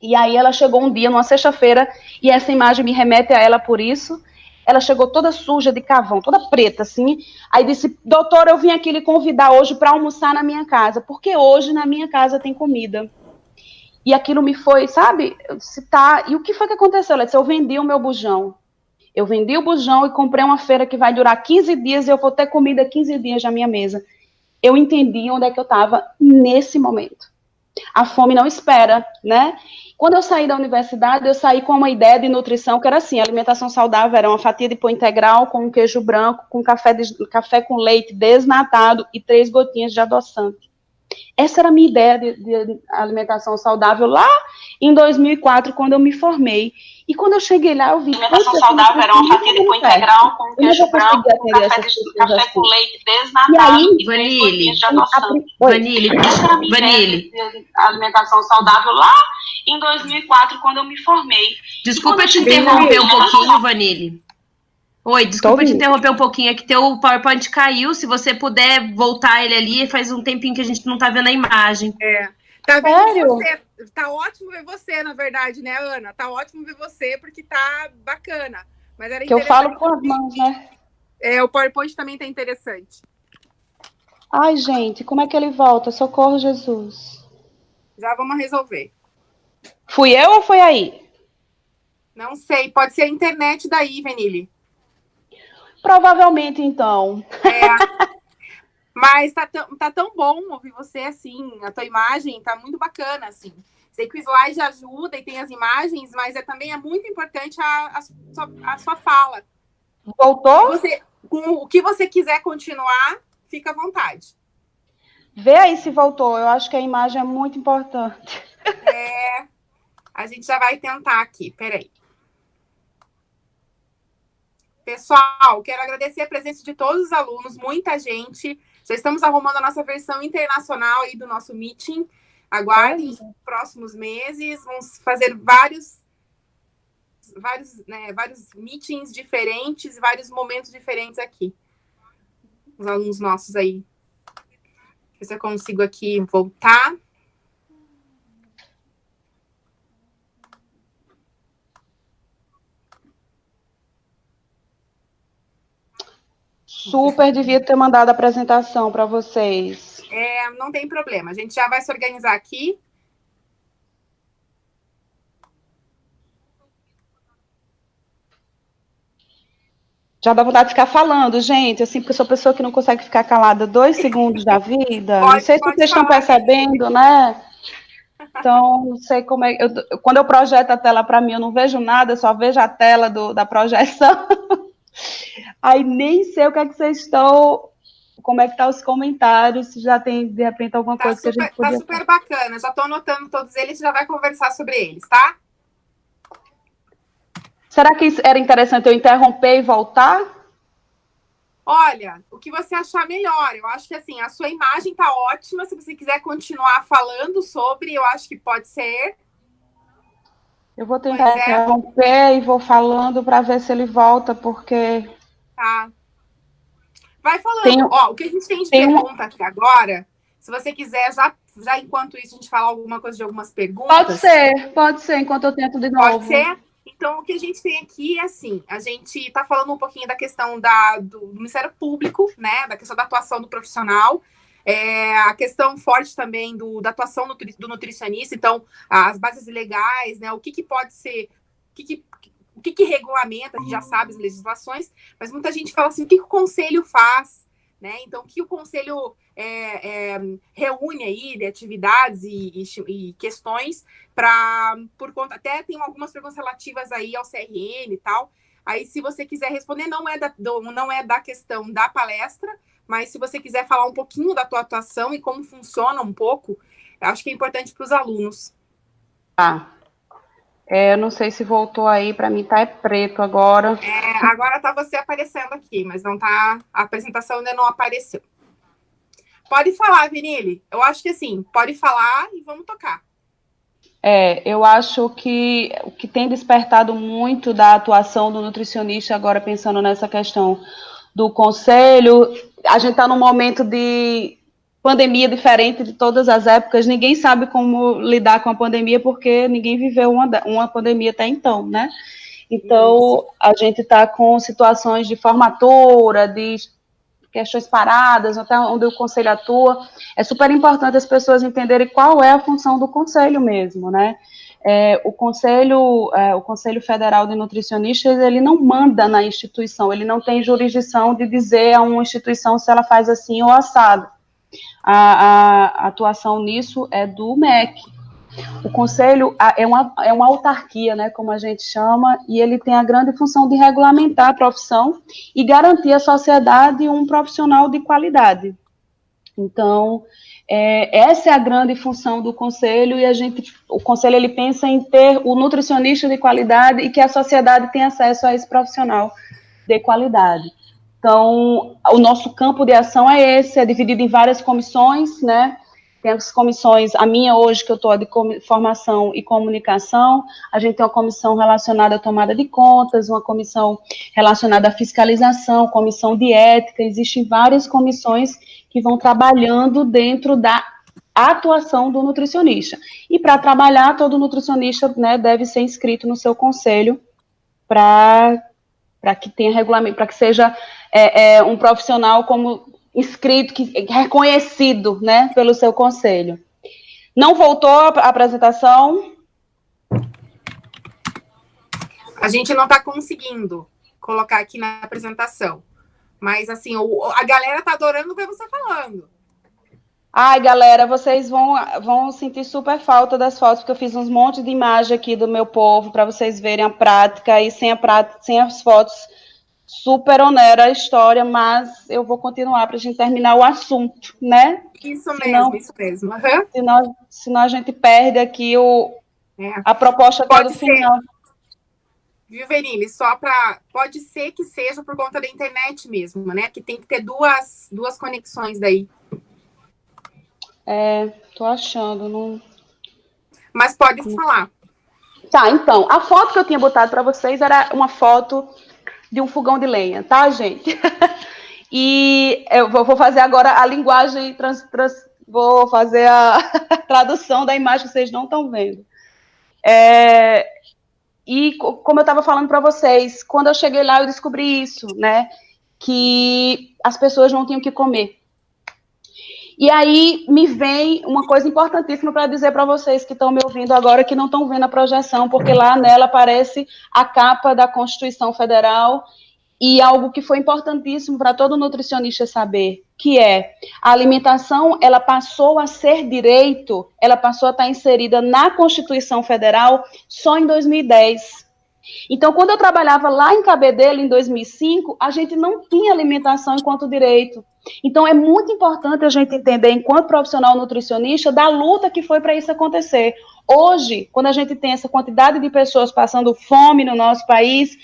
E aí ela chegou um dia, numa sexta-feira, e essa imagem me remete a ela por isso. Ela chegou toda suja de carvão, toda preta, assim. Aí disse, doutora, eu vim aqui lhe convidar hoje para almoçar na minha casa, porque hoje na minha casa tem comida. E aquilo me foi, sabe? Eu disse, tá. E o que foi que aconteceu? Ela disse, eu vendi o meu bujão. Eu vendi o bujão e comprei uma feira que vai durar 15 dias e eu vou ter comida 15 dias na minha mesa. Eu entendi onde é que eu estava nesse momento. A fome não espera, né? Quando eu saí da universidade, eu saí com uma ideia de nutrição que era assim, alimentação saudável era uma fatia de pão integral com um queijo branco, com café com leite desnatado e 3 gotinhas de adoçante. Essa era a minha ideia de alimentação saudável lá em 2004, quando eu me formei. E quando eu cheguei lá, eu vi... Alimentação saudável era uma fatia de pão integral com queijo branco, com café com leite desnatado e 3 dias de adoção. Vanille, Alimentação saudável lá em 2004, quando eu me formei. desculpa te interromper um pouquinho, Vanille. Oi, desculpa te interromper um pouquinho, é que teu PowerPoint caiu, se você puder voltar ele ali, faz um tempinho que a gente não tá vendo a imagem. Tá vendo você? Tá ótimo ver você, na verdade, né, Ana? Tá ótimo ver você, porque tá bacana. Mas era que eu falo com as mãos, né? O PowerPoint também tá interessante. Ai, gente, como é que ele volta? Socorro, Jesus. Já vamos resolver. Fui eu ou foi aí? Não sei, pode ser a internet daí, Venile. Provavelmente, então. Mas tá tão bom ouvir você, assim, a tua imagem tá muito bacana, assim. Sei que o slide ajuda e tem as imagens, mas também é muito importante a sua fala. Voltou? Com o que você quiser continuar, fica à vontade. Vê aí se voltou, eu acho que a imagem é muito importante. A gente já vai tentar aqui, peraí. Pessoal, quero agradecer a presença de todos os alunos, muita gente. Já estamos arrumando a nossa versão internacional aí do nosso meeting. Aguardem os próximos meses. Vamos fazer vários meetings diferentes, vários momentos diferentes aqui. Os alunos nossos aí. Ver se eu consigo aqui voltar. Super devia ter mandado a apresentação para vocês. Não tem problema. A gente já vai se organizar aqui. Já dá vontade de ficar falando, gente, assim, porque eu sou pessoa que não consegue ficar calada 2 segundos da vida. Não sei se vocês estão percebendo, né? Então, não sei como é. Quando eu projeto a tela para mim, eu não vejo nada, eu só vejo a tela da projeção. Aí nem sei o que é que vocês estão, como é que tá os comentários, se já tem, de repente, alguma coisa que a gente podia... Tá super bacana, já estou anotando todos eles, já vai conversar sobre eles, tá? Será que era interessante eu interromper e voltar? Olha, o que você achar melhor, eu acho que assim, a sua imagem tá ótima, se você quiser continuar falando sobre, eu acho que pode ser. Eu vou tentar interromper e vou falando para ver se ele volta, porque... Tá. Vai falando. O que a gente tem de pergunta aqui agora, se você quiser, já enquanto isso, a gente falar alguma coisa de algumas perguntas. Pode ser, enquanto eu tento de novo. Pode ser? Então, o que a gente tem aqui é assim, a gente está falando um pouquinho da questão do Ministério Público, né, da questão da atuação do profissional, a questão forte também da atuação do nutricionista, então, as bases legais, né, o que pode ser, o que regulamenta, a gente já sabe as legislações, mas muita gente fala assim, o que o conselho faz, né? Então, o que o conselho reúne aí de atividades e questões por conta, até tem algumas perguntas relativas aí ao CRM e tal, aí se você quiser responder, não é da questão da palestra, mas se você quiser falar um pouquinho da tua atuação e como funciona um pouco, eu acho que é importante para os alunos. Eu não sei se voltou aí, para mim tá preto agora. Agora tá você aparecendo aqui, mas não tá, a apresentação ainda não apareceu. Pode falar, Venile. Eu acho que assim, pode falar e vamos tocar. Eu acho que o que tem despertado muito da atuação do nutricionista, agora pensando nessa questão do conselho, a gente está num momento de pandemia diferente de todas as épocas, ninguém sabe como lidar com a pandemia, porque ninguém viveu uma pandemia até então, né? Então, a gente está com situações de formatura, de questões paradas, até onde o conselho atua. É super importante as pessoas entenderem qual é a função do conselho mesmo, né? O Conselho Federal de Nutricionistas, ele não manda na instituição, ele não tem jurisdição de dizer a uma instituição se ela faz assim ou assado. A atuação nisso é do MEC. O conselho é uma autarquia, né, como a gente chama, e ele tem a grande função de regulamentar a profissão e garantir à sociedade um profissional de qualidade. Então, Essa é a grande função do Conselho, e o Conselho ele pensa em ter o nutricionista de qualidade e que a sociedade tenha acesso a esse profissional de qualidade. Então, o nosso campo de ação é esse, é dividido em várias comissões, né? Tem as comissões, a minha hoje, que eu estou de formação e comunicação, a gente tem uma comissão relacionada à tomada de contas, uma comissão relacionada à fiscalização, comissão de ética, existem várias comissões que vão trabalhando dentro da atuação do nutricionista. E para trabalhar, todo nutricionista, né, deve ser inscrito no seu conselho para que tenha regulamento, para que seja um profissional como inscrito, reconhecido, né, pelo seu conselho. Não voltou a apresentação? A gente não está conseguindo colocar aqui na apresentação. Mas, assim, a galera tá adorando ver você falando. Ai, galera, vocês vão sentir super falta das fotos, porque eu fiz uns montes de imagem aqui do meu povo, para vocês verem a prática, e sem as fotos, super onera a história, mas eu vou continuar para a gente terminar o assunto, né? Isso mesmo. Uhum. Senão a gente perde aqui a proposta até do final. Viu, Venile? Pode ser que seja por conta da internet mesmo, né? Que tem que ter duas conexões daí. Tô achando, não... Mas pode falar. Tá, então, a foto que eu tinha botado para vocês era uma foto de um fogão de lenha, tá, gente? E eu vou fazer agora a linguagem, vou fazer a tradução da imagem que vocês não estão vendo. E como eu estava falando para vocês, quando eu cheguei lá, eu descobri isso, né? Que as pessoas não tinham o que comer. E aí me vem uma coisa importantíssima para dizer para vocês que estão me ouvindo agora, que não estão vendo a projeção, porque lá nela aparece a capa da Constituição Federal e algo que foi importantíssimo para todo nutricionista saber, que a alimentação, ela passou a ser direito, ela passou a estar inserida na Constituição Federal só em 2010. Então, quando eu trabalhava lá em Cabedelo, em 2005, a gente não tinha alimentação enquanto direito. Então, é muito importante a gente entender, enquanto profissional nutricionista, da luta que foi para isso acontecer. Hoje, quando a gente tem essa quantidade de pessoas passando fome no nosso país,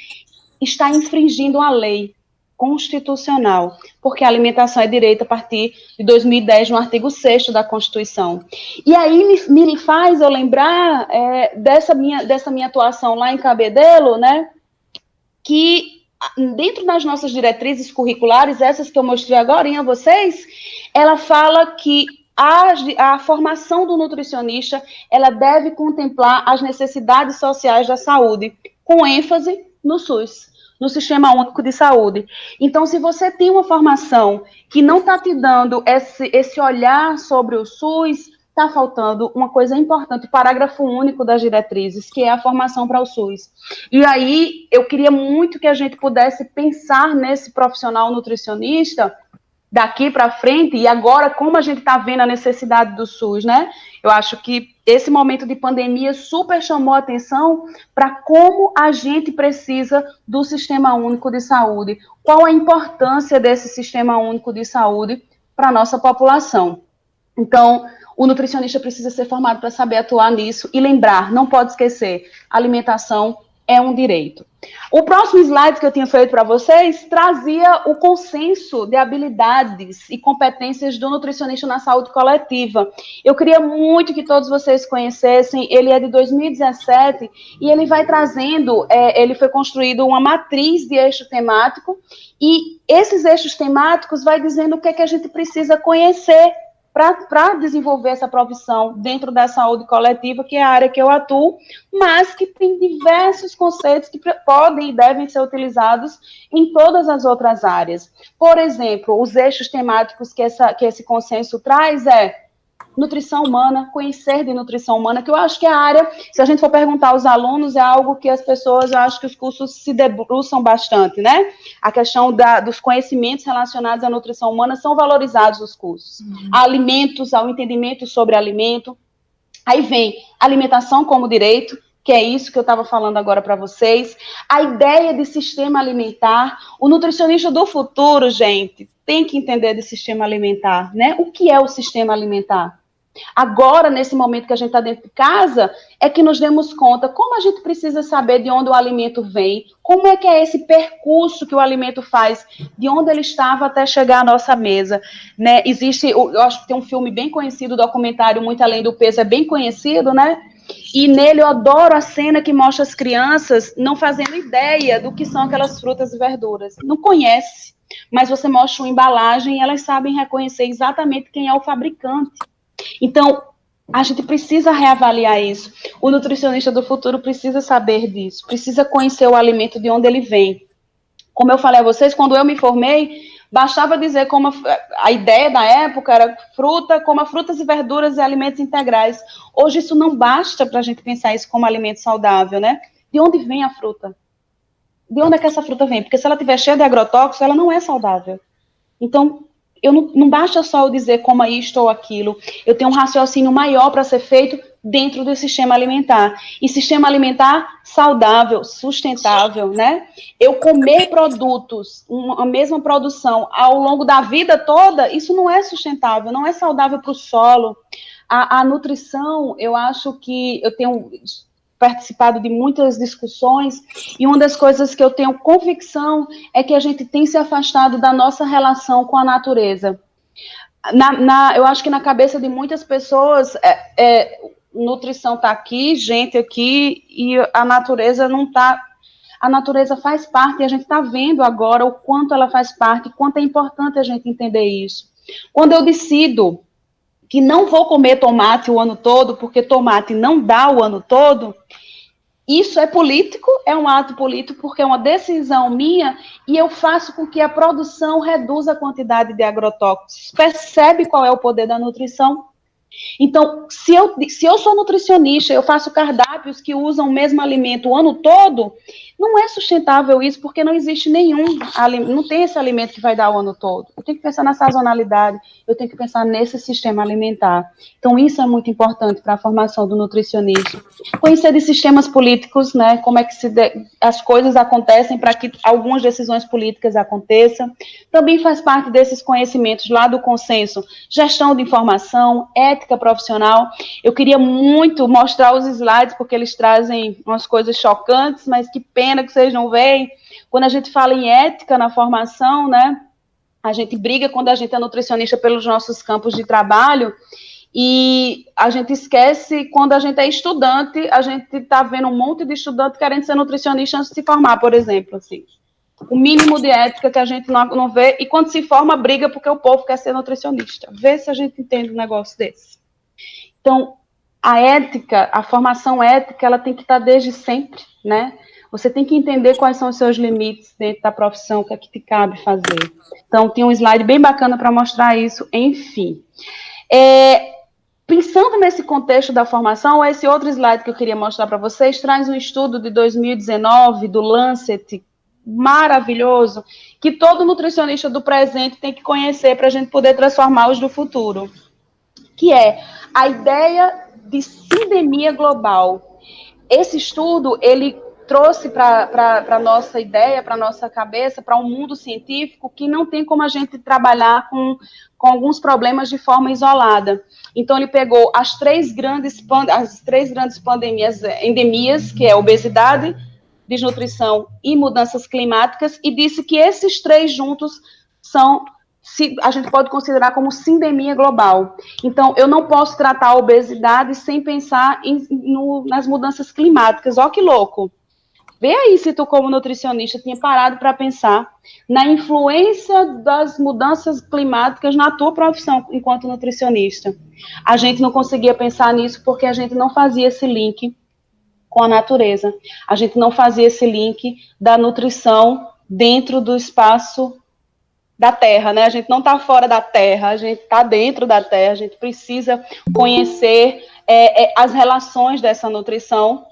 está infringindo a lei constitucional, porque a alimentação é direito a partir de 2010, no artigo 6º da Constituição. E aí me faz eu lembrar dessa minha atuação lá em Cabedelo, né, que dentro das nossas diretrizes curriculares, essas que eu mostrei agora a vocês, ela fala que a formação do nutricionista, ela deve contemplar as necessidades sociais da saúde, com ênfase no SUS, no Sistema Único de Saúde. Então, se você tem uma formação que não está te dando esse olhar sobre o SUS, está faltando uma coisa importante, o parágrafo único das diretrizes, que é a formação para o SUS. E aí, eu queria muito que a gente pudesse pensar nesse profissional nutricionista daqui para frente, e agora, como a gente está vendo a necessidade do SUS, né? Eu acho que esse momento de pandemia super chamou a atenção para como a gente precisa do Sistema Único de Saúde. Qual a importância desse Sistema Único de Saúde para a nossa população? Então, o nutricionista precisa ser formado para saber atuar nisso e lembrar, não pode esquecer, alimentação é um direito. O próximo slide que eu tinha feito para vocês trazia o consenso de habilidades e competências do nutricionista na saúde coletiva. Eu queria muito que todos vocês conhecessem, ele é de 2017 e ele vai trazendo, ele foi construído uma matriz de eixo temático e esses eixos temáticos vai dizendo o que é que a gente precisa conhecer para desenvolver essa profissão dentro da saúde coletiva, que é a área que eu atuo, mas que tem diversos conceitos que podem e devem ser utilizados em todas as outras áreas. Por exemplo, os eixos temáticos que esse consenso traz nutrição humana, conhecer de nutrição humana, que eu acho que é a área, se a gente for perguntar aos alunos, é algo que as pessoas, eu acho que os cursos se debruçam bastante, né? A questão dos conhecimentos relacionados à nutrição humana são valorizados nos cursos. Alimentos, ao entendimento sobre alimento. Aí vem alimentação como direito, que é isso que eu estava falando agora para vocês. A ideia de sistema alimentar, o nutricionista do futuro, gente, tem que entender de sistema alimentar, né? O que é o sistema alimentar? Agora, nesse momento que a gente está dentro de casa, é que nos demos conta como a gente precisa saber de onde o alimento vem, como é que é esse percurso que o alimento faz, de onde ele estava até chegar à nossa mesa, né? Existe, eu acho que tem um filme bem conhecido, o documentário Muito Além do Peso, é bem conhecido, né? E nele eu adoro a cena que mostra as crianças não fazendo ideia do que são aquelas frutas e verduras. Não conhece, mas você mostra uma embalagem e elas sabem reconhecer exatamente quem é o fabricante. Então, a gente precisa reavaliar isso. O nutricionista do futuro precisa saber disso, precisa conhecer o alimento de onde ele vem. Como eu falei a vocês, quando eu me formei, bastava dizer como a ideia da época era fruta, coma frutas e verduras e alimentos integrais. Hoje isso não basta para a gente pensar isso como alimento saudável, né? De onde vem a fruta? De onde é que essa fruta vem? Porque se ela estiver cheia de agrotóxicos, ela não é saudável. Então, não basta só eu dizer coma isto ou aquilo. Eu tenho um raciocínio maior para ser feito dentro do sistema alimentar. E sistema alimentar saudável, sustentável, né? Eu comer produtos, a mesma produção ao longo da vida toda, isso não é sustentável, não é saudável para o solo. A nutrição, eu acho que eu tenho participado de muitas discussões, e uma das coisas que eu tenho convicção é que a gente tem se afastado da nossa relação com a natureza. Eu acho que na cabeça de muitas pessoas, nutrição está aqui, gente aqui, e a natureza não está. A natureza faz parte, e a gente está vendo agora o quanto ela faz parte, quanto é importante a gente entender isso. Quando eu decido que não vou comer tomate o ano todo, porque tomate não dá o ano todo, isso é político, é um ato político, porque é uma decisão minha, e eu faço com que a produção reduza a quantidade de agrotóxicos. Percebe qual é o poder da nutrição? Então, se eu sou nutricionista, eu faço cardápios que usam o mesmo alimento o ano todo, não é sustentável isso, porque não existe não tem esse alimento que vai dar o ano todo. Eu tenho que pensar na sazonalidade, eu tenho que pensar nesse sistema alimentar. Então, isso é muito importante para a formação do nutricionista. Conhecer de sistemas políticos, né, como é que as coisas acontecem para que algumas decisões políticas aconteçam. Também faz parte desses conhecimentos lá do consenso, gestão de informação, ética profissional. Eu queria muito mostrar os slides, porque eles trazem umas coisas chocantes, mas que pena que vocês não veem. Quando a gente fala em ética na formação, né, a gente briga quando a gente é nutricionista pelos nossos campos de trabalho, e a gente esquece quando a gente é estudante, a gente está vendo um monte de estudante querendo ser nutricionista antes de se formar, por exemplo, assim. O mínimo de ética que a gente não vê, e quando se forma, briga porque o povo quer ser nutricionista. Vê se a gente entende um negócio desse. Então, a ética, a formação ética, ela tem que estar desde sempre, né? Você tem que entender quais são os seus limites dentro da profissão, o que é que te cabe fazer. Então, tem um slide bem bacana para mostrar isso, enfim. Pensando nesse contexto da formação, esse outro slide que eu queria mostrar para vocês traz um estudo de 2019 do Lancet, maravilhoso, que todo nutricionista do presente tem que conhecer para a gente poder transformar os do futuro, que é a ideia de sindemia global. Esse estudo, ele trouxe para a nossa ideia, para a nossa cabeça, para um mundo científico que não tem como a gente trabalhar com alguns problemas de forma isolada. Então, ele pegou as três grandes endemias, que é obesidade, desnutrição e mudanças climáticas, e disse que esses três juntos a gente pode considerar como sindemia global. Então, eu não posso tratar a obesidade sem pensar nas mudanças climáticas. Ó, que louco! Vê aí se tu, como nutricionista, tinha parado para pensar na influência das mudanças climáticas na tua profissão enquanto nutricionista. A gente não conseguia pensar nisso porque a gente não fazia esse link com a natureza. A gente não fazia esse link da nutrição dentro do espaço da Terra, né? A gente não está fora da Terra, a gente está dentro da Terra, a gente precisa conhecer as relações dessa nutrição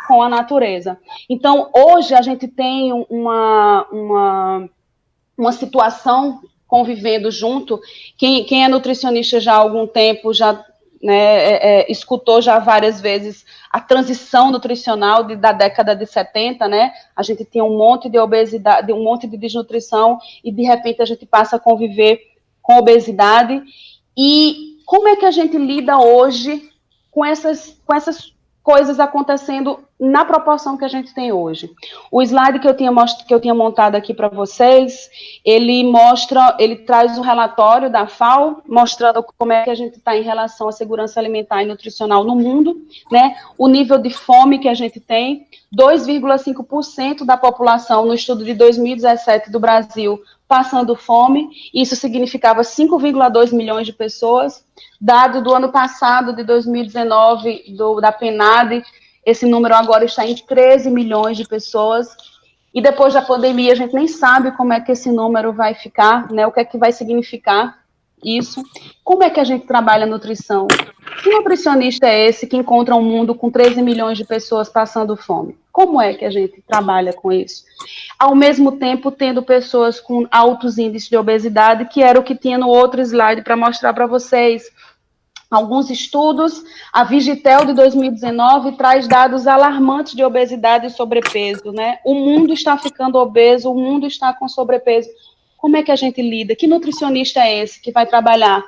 com a natureza. Então, hoje a gente tem uma situação convivendo junto. Quem é nutricionista já há algum tempo já né, escutou já várias vezes a transição nutricional da década de 70, né? A gente tinha um monte de obesidade, um monte de desnutrição, e de repente a gente passa a conviver com obesidade. E como é que a gente lida hoje com essas coisas acontecendo na proporção que a gente tem hoje? O slide que eu tinha montado aqui para vocês, ele traz um relatório da FAO, mostrando como é que a gente está em relação à segurança alimentar e nutricional no mundo, né? O nível de fome que a gente tem, 2,5% da população no estudo de 2017 do Brasil passando fome, isso significava 5,2 milhões de pessoas. Dado do ano passado, de 2019, da PNAD, esse número agora está em 13 milhões de pessoas. E depois da pandemia, a gente nem sabe como é que esse número vai ficar, né? O que é que vai significar isso. Como é que a gente trabalha a nutrição? Que nutricionista é esse que encontra um mundo com 13 milhões de pessoas passando fome? Como é que a gente trabalha com isso? Ao mesmo tempo, tendo pessoas com altos índices de obesidade, que era o que tinha no outro slide para mostrar para vocês. Alguns estudos, a Vigitel de 2019 traz dados alarmantes de obesidade e sobrepeso, né? O mundo está ficando obeso, o mundo está com sobrepeso. Como é que a gente lida? Que nutricionista é esse que vai trabalhar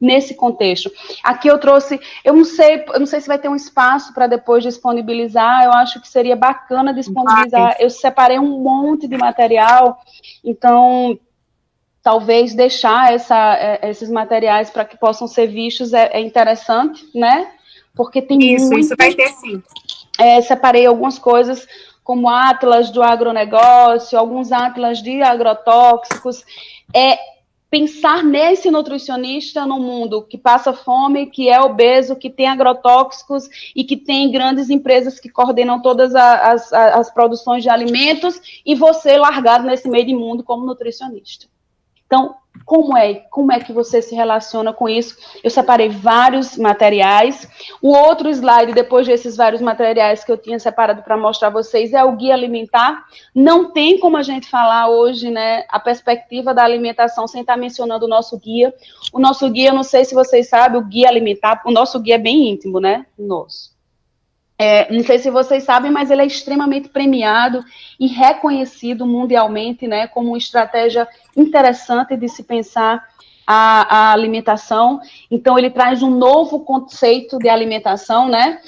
nesse contexto? Aqui eu trouxe, eu não sei se vai ter um espaço para depois disponibilizar, eu acho que seria bacana disponibilizar. Eu separei um monte de material, então talvez deixar esses materiais para que possam ser vistos é interessante, né? Porque tem isso vai ter sim. Separei algumas coisas, como atlas do agronegócio, alguns atlas de agrotóxicos, pensar nesse nutricionista no mundo que passa fome, que é obeso, que tem agrotóxicos e que tem grandes empresas que coordenam todas as produções de alimentos, e você largado nesse meio de mundo como nutricionista. Então, como é que você se relaciona com isso? Eu separei vários materiais. O outro slide, depois desses vários materiais que eu tinha separado para mostrar a vocês, é o Guia Alimentar. Não tem como a gente falar hoje, né, a perspectiva da alimentação sem estar mencionando o nosso guia. O nosso guia, eu não sei se vocês sabem, o Guia Alimentar, o nosso guia é bem íntimo, né? Nosso. Não sei se vocês sabem, mas ele é extremamente premiado e reconhecido mundialmente, né, como uma estratégia interessante de se pensar a alimentação. Então, ele traz um novo conceito de alimentação, né?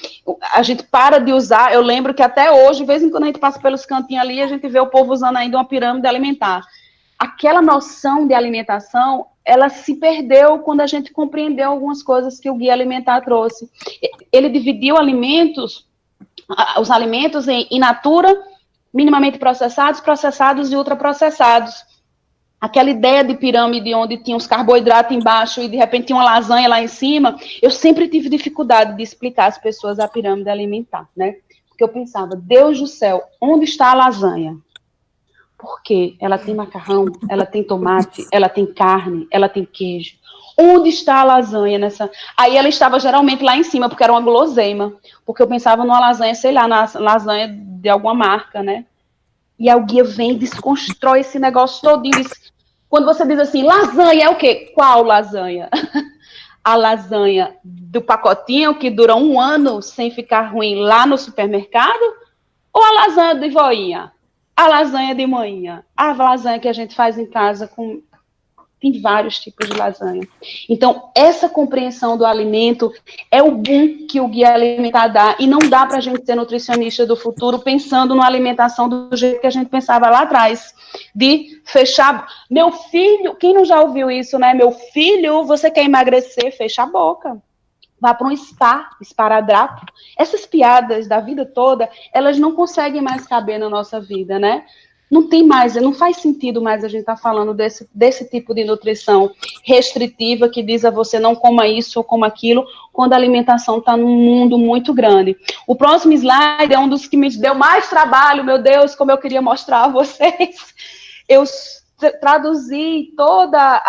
A gente para de usar, eu lembro que até hoje, de vez em quando a gente passa pelos cantinhos ali, a gente vê o povo usando ainda uma pirâmide alimentar. Aquela noção de alimentação, ela se perdeu quando a gente compreendeu algumas coisas que o Guia Alimentar trouxe. Ele dividiu os alimentos em in natura, minimamente processados, processados e ultraprocessados. Aquela ideia de pirâmide onde tinha os carboidratos embaixo e de repente tinha uma lasanha lá em cima, eu sempre tive dificuldade de explicar às pessoas a pirâmide alimentar, né? Porque eu pensava, Deus do céu, onde está a lasanha? Porque ela tem macarrão, ela tem tomate, ela tem carne, ela tem queijo. Onde está a lasanha nessa? Aí ela estava geralmente lá em cima, porque era uma guloseima. Porque eu pensava numa lasanha, sei lá, na lasanha de alguma marca, né? E aí o guia vem e desconstrói esse negócio todo. Quando você diz assim, lasanha é o quê? Qual lasanha? A lasanha do pacotinho que dura 1 ano sem ficar ruim lá no supermercado? Ou a lasanha de voinha? A lasanha de manhã? A lasanha que a gente faz em casa com... Tem vários tipos de lasanha. Então, essa compreensão do alimento é o boom que o Guia Alimentar dá, e não dá para a gente ser nutricionista do futuro pensando na alimentação do jeito que a gente pensava lá atrás, de fechar... Meu filho, quem não já ouviu isso, né? Meu filho, você quer emagrecer? Fecha a boca. Vá para um spa, esparadrapo. Essas piadas da vida toda, elas não conseguem mais caber na nossa vida, né? Não tem mais, não faz sentido mais a gente estar falando desse tipo de nutrição restritiva que diz a você não coma isso ou coma aquilo, quando a alimentação está num mundo muito grande. O próximo slide é um dos que me deu mais trabalho, meu Deus, como eu queria mostrar a vocês. Eu traduzi toda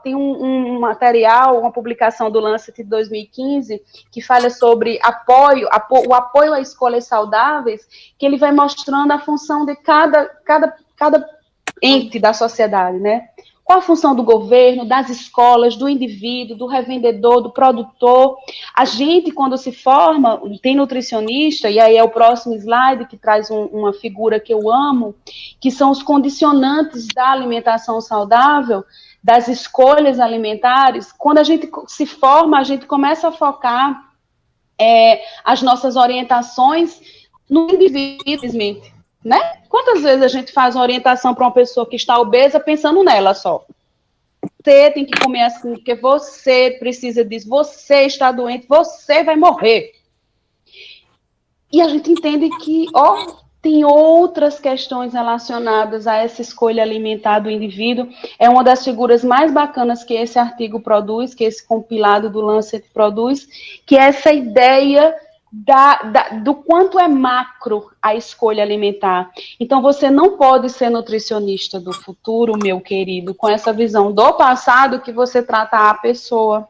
tem um material, uma publicação do Lancet de 2015, que fala sobre o apoio a escolhas saudáveis, que ele vai mostrando a função de cada ente da sociedade, né? Qual a função do governo, das escolas, do indivíduo, do revendedor, do produtor? A gente, quando se forma, tem nutricionista, e aí é o próximo slide que traz uma figura que eu amo, que são os condicionantes da alimentação saudável, das escolhas alimentares. Quando a gente se forma, a gente começa a focar as nossas orientações no indivíduo, né? Quantas vezes a gente faz uma orientação para uma pessoa que está obesa pensando nela só? Você tem que comer assim, porque você precisa disso, você está doente, você vai morrer. E a gente entende que, tem outras questões relacionadas a essa escolha alimentar do indivíduo. É uma das figuras mais bacanas que esse artigo produz, que esse compilado do Lancet produz, que é essa ideia do quanto é macro a escolha alimentar. Então, você não pode ser nutricionista do futuro, meu querido, com essa visão do passado que você trata a pessoa.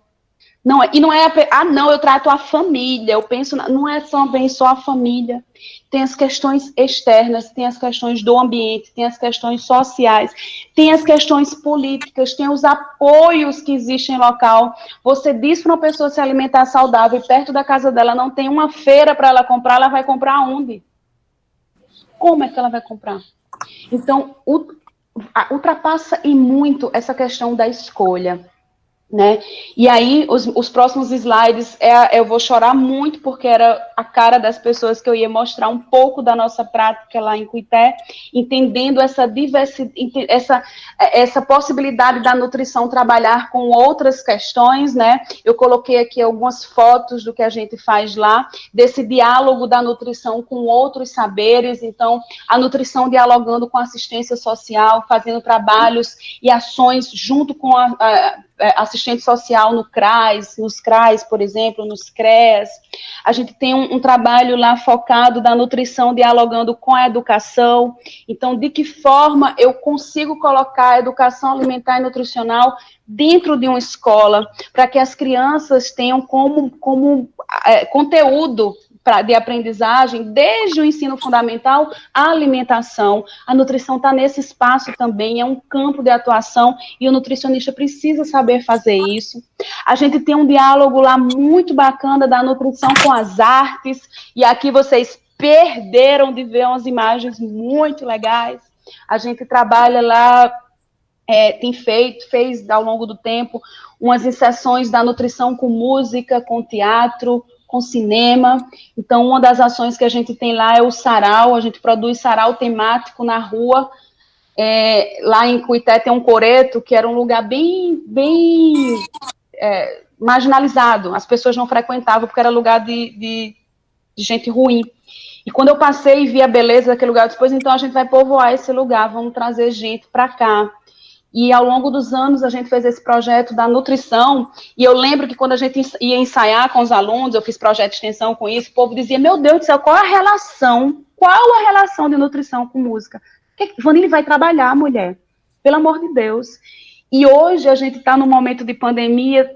Não, e não é, não, eu trato a família, eu penso, não é também só a família, tem as questões externas, tem as questões do ambiente, tem as questões sociais, tem as questões políticas, tem os apoios que existem em local. Você diz para uma pessoa se alimentar saudável e perto da casa dela não tem uma feira para ela comprar, ela vai comprar onde? Como é que ela vai comprar? Então, ultrapassa e muito essa questão da escolha. Né? E aí, os próximos slides, eu vou chorar muito, porque era a cara das pessoas que eu ia mostrar um pouco da nossa prática lá em Cuité, entendendo essa diversidade, essa possibilidade da nutrição trabalhar com outras questões, né? Eu coloquei aqui algumas fotos do que a gente faz lá, desse diálogo da nutrição com outros saberes. Então, a nutrição dialogando com a assistência social, fazendo trabalhos e ações junto com assistente social no CRAS, nos CRAS, por exemplo, nos CREAS. A gente tem um trabalho lá focado da nutrição dialogando com a educação. Então, de que forma eu consigo colocar a educação alimentar e nutricional dentro de uma escola, para que as crianças tenham como conteúdo de aprendizagem, desde o ensino fundamental, a alimentação. A nutrição está nesse espaço também, é um campo de atuação, e o nutricionista precisa saber fazer isso. A gente tem um diálogo lá muito bacana da nutrição com as artes, e aqui vocês perderam de ver umas imagens muito legais. A gente trabalha lá, fez ao longo do tempo, umas inserções da nutrição com música, com teatro, com cinema. Então, uma das ações que a gente tem lá é o sarau, a gente produz sarau temático na rua. Lá em Cuité tem um coreto, que era um lugar bem marginalizado, as pessoas não frequentavam, porque era lugar de gente ruim. E quando eu passei e vi a beleza daquele lugar, depois, então a gente vai povoar esse lugar, vamos trazer gente para cá. E ao longo dos anos a gente fez esse projeto da nutrição, e eu lembro que quando a gente ia ensaiar com os alunos, eu fiz projeto de extensão com isso, o povo dizia, meu Deus do céu, qual a relação de nutrição com música? Vanille vai trabalhar, mulher, pelo amor de Deus. E hoje a gente está num momento de pandemia,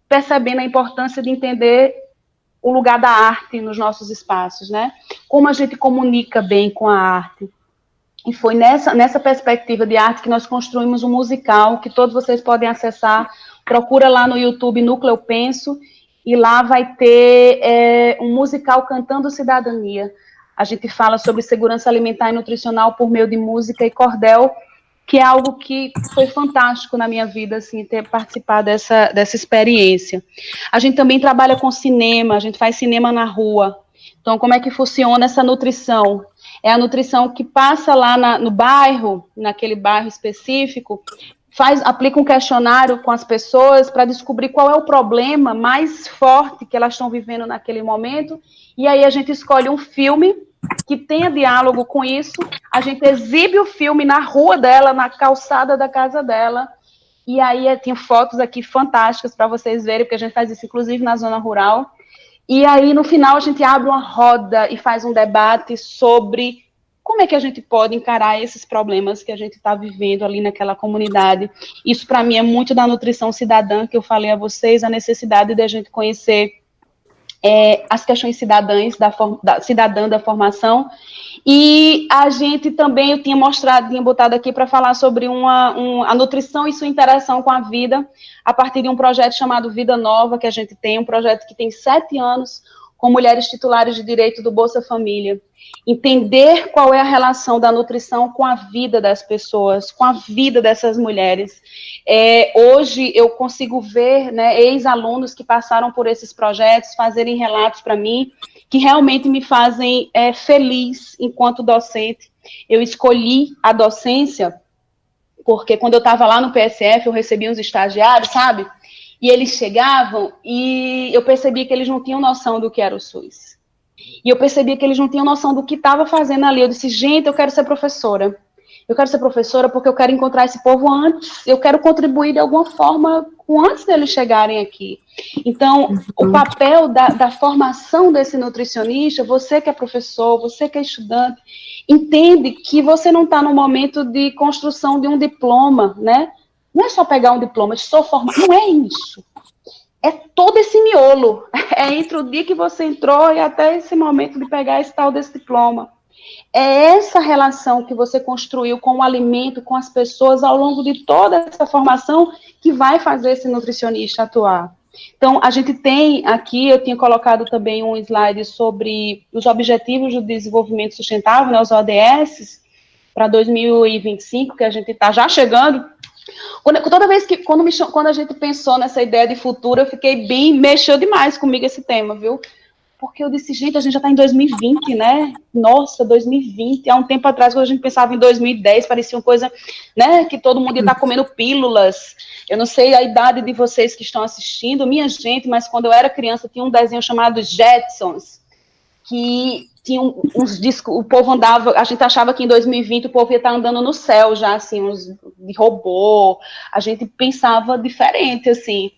percebendo a importância de entender o lugar da arte nos nossos espaços, né? Como a gente comunica bem com a arte. E foi nessa perspectiva de arte que nós construímos um musical, que todos vocês podem acessar. Procura lá no YouTube, Núcleo Penso, e lá vai ter um musical Cantando Cidadania. A gente fala sobre segurança alimentar e nutricional por meio de música e cordel, que é algo que foi fantástico na minha vida, assim, ter participado dessa experiência. A gente também trabalha com cinema, a gente faz cinema na rua. Então, como é que funciona essa nutrição? É a nutrição que passa lá no bairro, naquele bairro específico, aplica um questionário com as pessoas para descobrir qual é o problema mais forte que elas estão vivendo naquele momento, e aí a gente escolhe um filme que tenha diálogo com isso, a gente exibe o filme na rua dela, na calçada da casa dela, e aí tem fotos aqui fantásticas para vocês verem, porque a gente faz isso inclusive na zona rural. E aí, no final, a gente abre uma roda e faz um debate sobre como é que a gente pode encarar esses problemas que a gente está vivendo ali naquela comunidade. Isso, para mim, é muito da nutrição cidadã, que eu falei a vocês, a necessidade de a gente conhecer as questões cidadãs, cidadã da formação, e a gente também, eu tinha botado aqui para falar sobre a nutrição e sua interação com a vida, a partir de um projeto chamado Vida Nova, que a gente tem, um projeto que tem 7 anos, com mulheres titulares de direito do Bolsa Família. Entender qual é a relação da nutrição com a vida das pessoas, com a vida dessas mulheres. Hoje eu consigo ver, né, ex-alunos que passaram por esses projetos fazerem relatos para mim que realmente me fazem feliz enquanto docente. Eu escolhi a docência porque quando eu estava lá no PSF eu recebia uns estagiários, sabe? E eles chegavam e eu percebi que eles não tinham noção do que era o SUS. E eu percebi que eles não tinham noção do que estava fazendo ali. Eu disse, gente, eu quero ser professora. Eu quero ser professora porque eu quero encontrar esse povo antes. Eu quero contribuir de alguma forma antes deles chegarem aqui. Então, o papel da formação desse nutricionista, você que é professor, você que é estudante, entende que você não está no momento de construção de um diploma, né? Não é só pegar um diploma, de só formar. Não é isso. É todo esse miolo. É entre o dia que você entrou e até esse momento de pegar esse tal desse diploma. É essa relação que você construiu com o alimento, com as pessoas, ao longo de toda essa formação, que vai fazer esse nutricionista atuar. Então, a gente tem aqui, eu tinha colocado também um slide sobre os Objetivos do Desenvolvimento Sustentável, né, os ODS, para 2025, que a gente está já chegando. Toda vez que, quando a gente pensou nessa ideia de futuro, eu fiquei mexeu demais comigo esse tema, viu? Porque eu disse, gente, a gente já está em 2020, né? Nossa, 2020. Há um tempo atrás, quando a gente pensava em 2010, parecia uma coisa, né, que todo mundo ia estar comendo pílulas. Eu não sei a idade de vocês que estão assistindo, minha gente, mas quando eu era criança, tinha um desenho chamado Jetsons, que tinha uns discos, o povo andava, a gente achava que em 2020 o povo ia estar andando no céu já, assim, uns de robô, a gente pensava diferente, assim.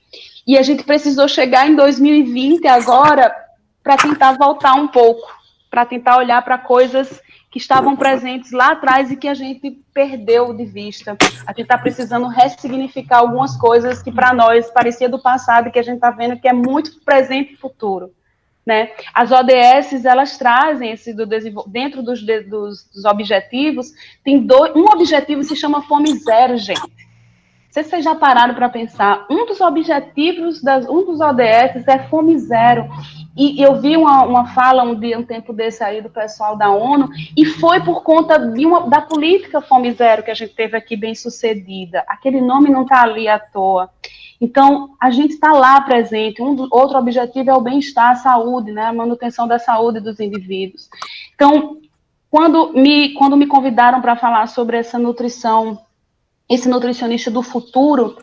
E a gente precisou chegar em 2020 agora para tentar voltar um pouco, para tentar olhar para coisas que estavam presentes lá atrás e que a gente perdeu de vista. A gente está precisando ressignificar algumas coisas que para nós parecia do passado e que a gente está vendo que é muito presente e futuro. Né? As ODS, elas trazem dentro dos objetivos, tem um objetivo que se chama Fome Zero, gente. Não sei se vocês já pararam para pensar, um dos objetivos, um dos ODS é Fome Zero. E eu vi uma fala um tempo desse aí do pessoal da ONU, e foi por conta da política Fome Zero que a gente teve aqui bem sucedida. Aquele nome não está ali à toa. Então, a gente está lá presente. Outro objetivo é o bem-estar, a saúde, né? A manutenção da saúde dos indivíduos. Então, quando me convidaram para falar sobre essa nutrição, esse nutricionista do futuro,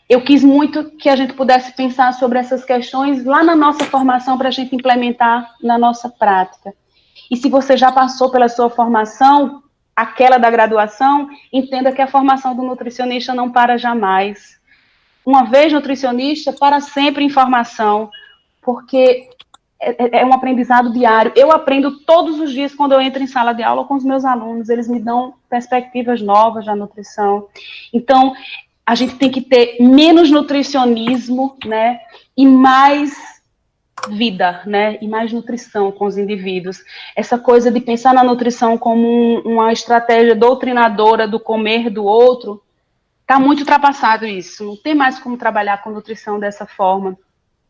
eu quis muito que a gente pudesse pensar sobre essas questões lá na nossa formação para a gente implementar na nossa prática. E se você já passou pela sua formação, aquela da graduação, entenda que a formação do nutricionista não para jamais. Uma vez nutricionista, para sempre em formação, porque é um aprendizado diário. Eu aprendo todos os dias quando eu entro em sala de aula com os meus alunos, eles me dão perspectivas novas da nutrição. Então, a gente tem que ter menos nutricionismo, né, e mais vida, né, e mais nutrição com os indivíduos. Essa coisa de pensar na nutrição como uma estratégia doutrinadora do comer do outro, está muito ultrapassado isso, não tem mais como trabalhar com nutrição dessa forma.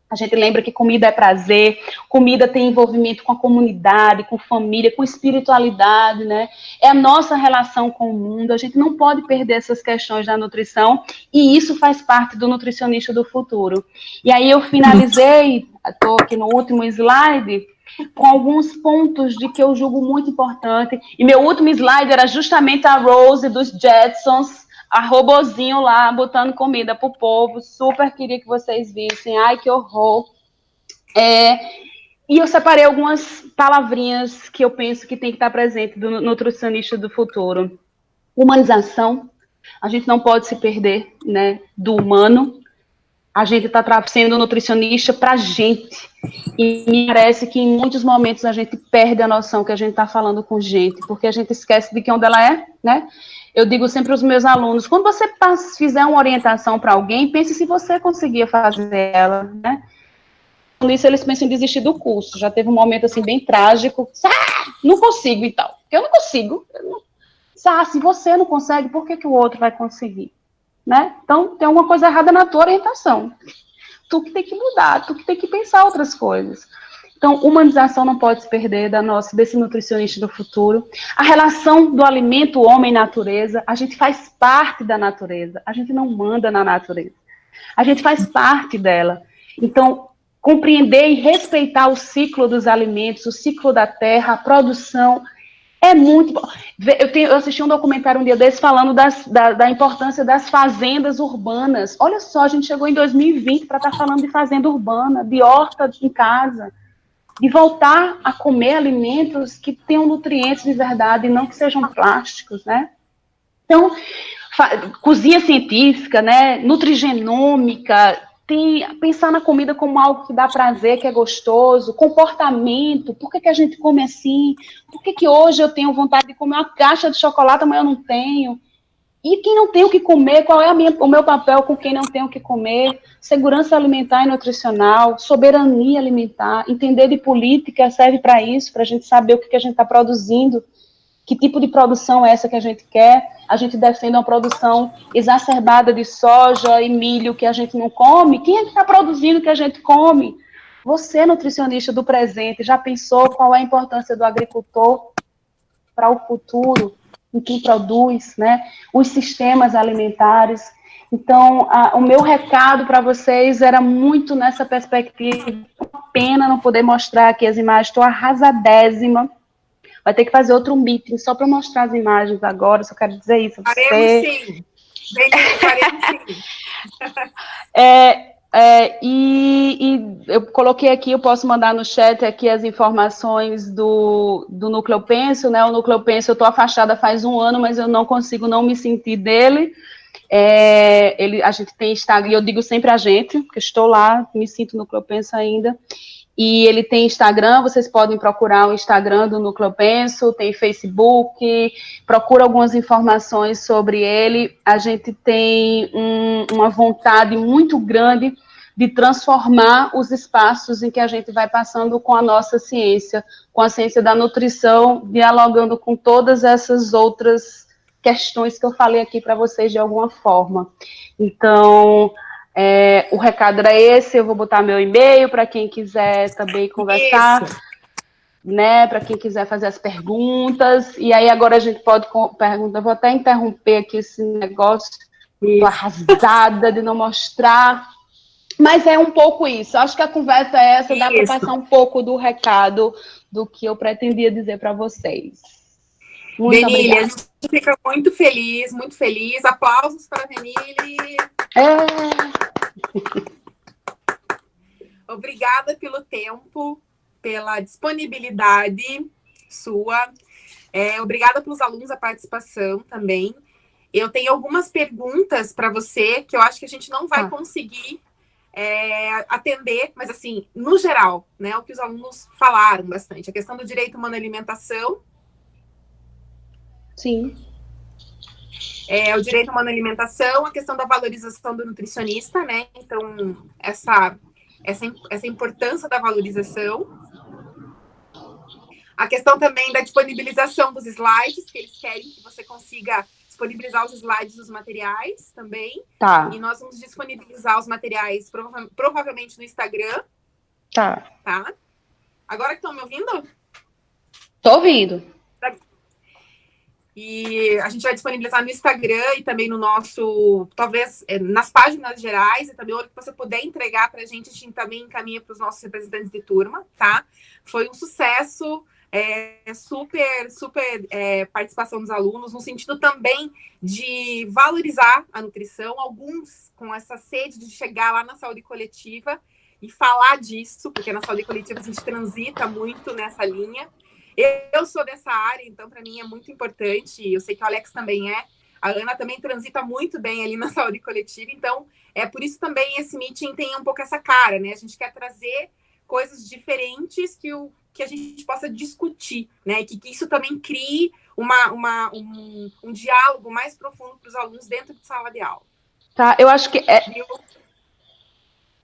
A gente lembra que comida é prazer, comida tem envolvimento com a comunidade, com família, com espiritualidade, né? É a nossa relação com o mundo, a gente não pode perder essas questões da nutrição, e isso faz parte do nutricionista do futuro. E aí eu finalizei, estou aqui no último slide, com alguns pontos de que eu julgo muito importante, e meu último slide era justamente a Rose dos Jetsons, a robozinho lá, botando comida pro povo, super queria que vocês vissem, ai, que horror. E eu separei algumas palavrinhas que eu penso que tem que estar presente do nutricionista do futuro. Humanização, a gente não pode se perder, né, do humano, a gente está sendo nutricionista para a gente, e me parece que em muitos momentos a gente perde a noção que a gente está falando com gente, porque a gente esquece de que onde ela é, né? Eu digo sempre aos meus alunos, quando você fizer uma orientação para alguém, pense se você conseguia fazer ela, né? nisso, eles pensam em desistir do curso. Já teve um momento, assim, bem trágico. Não consigo e tal. Eu não consigo. Se você não consegue, por que o outro vai conseguir? Né? Então, tem alguma coisa errada na tua orientação. Tu que tem que mudar, tu que tem que pensar outras coisas. Então, humanização não pode se perder desse nutricionista do futuro. A relação do alimento homem-natureza, a gente faz parte da natureza, a gente não manda na natureza. A gente faz parte dela. Então, compreender e respeitar o ciclo dos alimentos, o ciclo da terra, a produção, é muito bom. Eu assisti um documentário um dia desse falando da importância das fazendas urbanas. Olha só, a gente chegou em 2020 para estar falando de fazenda urbana, de horta em casa, de voltar a comer alimentos que tenham nutrientes de verdade e não que sejam plásticos, né? Então, cozinha científica, né? Nutrigenômica, pensar na comida como algo que dá prazer, que é gostoso, comportamento, por que a gente come assim? Por que hoje eu tenho vontade de comer uma caixa de chocolate, amanhã eu não tenho? E quem não tem o que comer, qual é o meu papel com quem não tem o que comer? Segurança alimentar e nutricional, soberania alimentar, entender de política serve para isso, para a gente saber o que a gente está produzindo, que tipo de produção é essa que a gente quer. A gente defende uma produção exacerbada de soja e milho que a gente não come. Quem é que está produzindo o que a gente come? Você, nutricionista do presente, já pensou qual é a importância do agricultor para o futuro, em quem produz, né? Os sistemas alimentares. Então, o meu recado para vocês era muito nessa perspectiva. Uma pena não poder mostrar aqui as imagens, estou arrasadésima. Vai ter que fazer outro meeting só para mostrar as imagens agora, só quero dizer isso. Faremos sim. Faremos sim. E eu coloquei aqui, eu posso mandar no chat aqui as informações do Núcleo Penso, né? O Núcleo Penso, eu estou afastada faz 1 ano, mas eu não consigo não me sentir dele. A gente tem Instagram, e eu digo sempre a gente, porque estou lá, me sinto no Núcleo Penso ainda. E ele tem Instagram, vocês podem procurar o Instagram do Núcleo Penso, tem Facebook, procura algumas informações sobre ele. A gente tem uma vontade muito grande de transformar os espaços em que a gente vai passando com a nossa ciência, com a ciência da nutrição, dialogando com todas essas outras questões que eu falei aqui para vocês de alguma forma. Então, o recado era esse, eu vou botar meu e-mail para quem quiser também conversar, né, para quem quiser fazer as perguntas, e aí agora a gente pode perguntar, vou até interromper aqui esse negócio, estou arrasada de não mostrar, mas é um pouco isso, acho que a conversa é essa, dá para passar um pouco do recado do que eu pretendia dizer para vocês. Muito Venile, obrigada. a gente fica muito feliz. Aplausos para a Venile. Obrigada pelo tempo, pela disponibilidade sua. Obrigada pelos alunos, a participação também. Eu tenho algumas perguntas para você que eu acho que a gente não vai conseguir atender, mas assim, no geral, né, o que os alunos falaram bastante. A questão do direito humano à alimentação. Sim. O direito humano à alimentação, a questão da valorização do nutricionista, né? Então, essa importância da valorização. A questão também da disponibilização dos slides, que eles querem que você consiga disponibilizar os slides dos materiais também. Tá. E nós vamos disponibilizar os materiais provavelmente no Instagram. Tá. Agora que estão me ouvindo? Tô ouvindo. E a gente vai disponibilizar no Instagram e também no nosso, talvez, nas páginas gerais, e também o que você puder entregar para a gente também encaminha para os nossos representantes de turma, tá? Foi um sucesso, super participação dos alunos, no sentido também de valorizar a nutrição, alguns com essa sede de chegar lá na saúde coletiva e falar disso, porque na saúde coletiva a gente transita muito nessa linha. Eu sou dessa área, então para mim é muito importante, eu sei que o Alex também é, a Ana também transita muito bem ali na saúde coletiva, então por isso também esse meeting tem um pouco essa cara, né? A gente quer trazer coisas diferentes que a gente possa discutir, né? Que isso também crie um diálogo mais profundo para os alunos dentro de sala de aula. Tá, eu acho que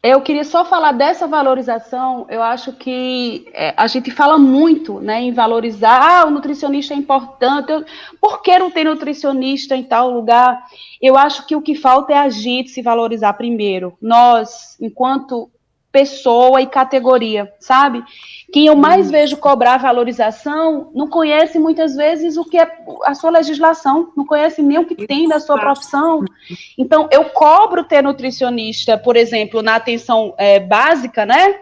Eu queria só falar dessa valorização. Eu acho que a gente fala muito, né, em valorizar, o nutricionista é importante. Por que não tem nutricionista em tal lugar? Eu acho que o que falta é a gente se valorizar primeiro. Nós, enquanto pessoa e categoria, sabe? Quem eu mais vejo cobrar valorização não conhece muitas vezes o que é a sua legislação, não conhece nem o que tem da sua profissão. Então, eu cobro ter nutricionista, por exemplo, na atenção básica, né?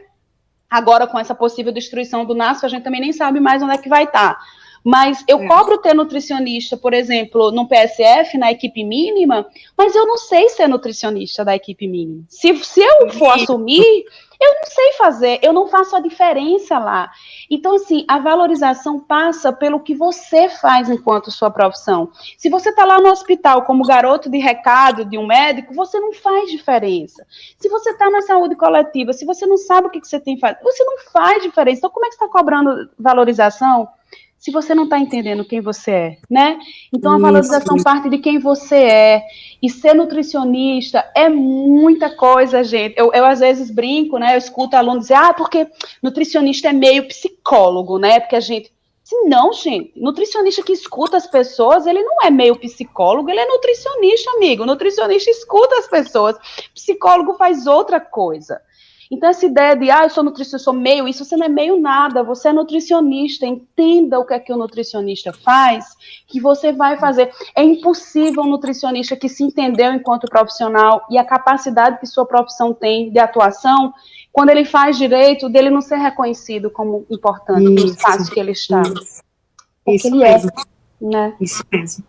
Agora, com essa possível destruição do NASF, a gente também nem sabe mais onde é que vai estar. Mas eu cobro ter nutricionista, por exemplo, no PSF, na equipe mínima, mas eu não sei ser nutricionista da equipe mínima. Se eu for assumir, eu não sei fazer, eu não faço a diferença lá. Então, assim, a valorização passa pelo que você faz enquanto sua profissão. Se você está lá no hospital como garoto de recado de um médico, você não faz diferença. Se você está na saúde coletiva, se você não sabe o que você tem que fazer, você não faz diferença. Então, como é que você está cobrando valorização se você não está entendendo quem você é, né? Então, a valorização parte de quem você é. E ser nutricionista é muita coisa, gente. Eu às vezes brinco, né? Eu escuto alunos dizer, porque nutricionista é meio psicólogo, né? Porque a gente... Não, gente. Nutricionista que escuta as pessoas, ele não é meio psicólogo, ele é nutricionista, amigo. Nutricionista escuta as pessoas. Psicólogo faz outra coisa. Então, essa ideia de, eu sou nutricionista, eu sou meio isso, você não é meio nada, você é nutricionista, entenda o que o nutricionista faz, que você vai fazer. É impossível um nutricionista que se entendeu enquanto profissional e a capacidade que sua profissão tem de atuação, quando ele faz direito, dele não ser reconhecido como importante no espaço que ele está. Porque ele mesmo. Né? Isso mesmo.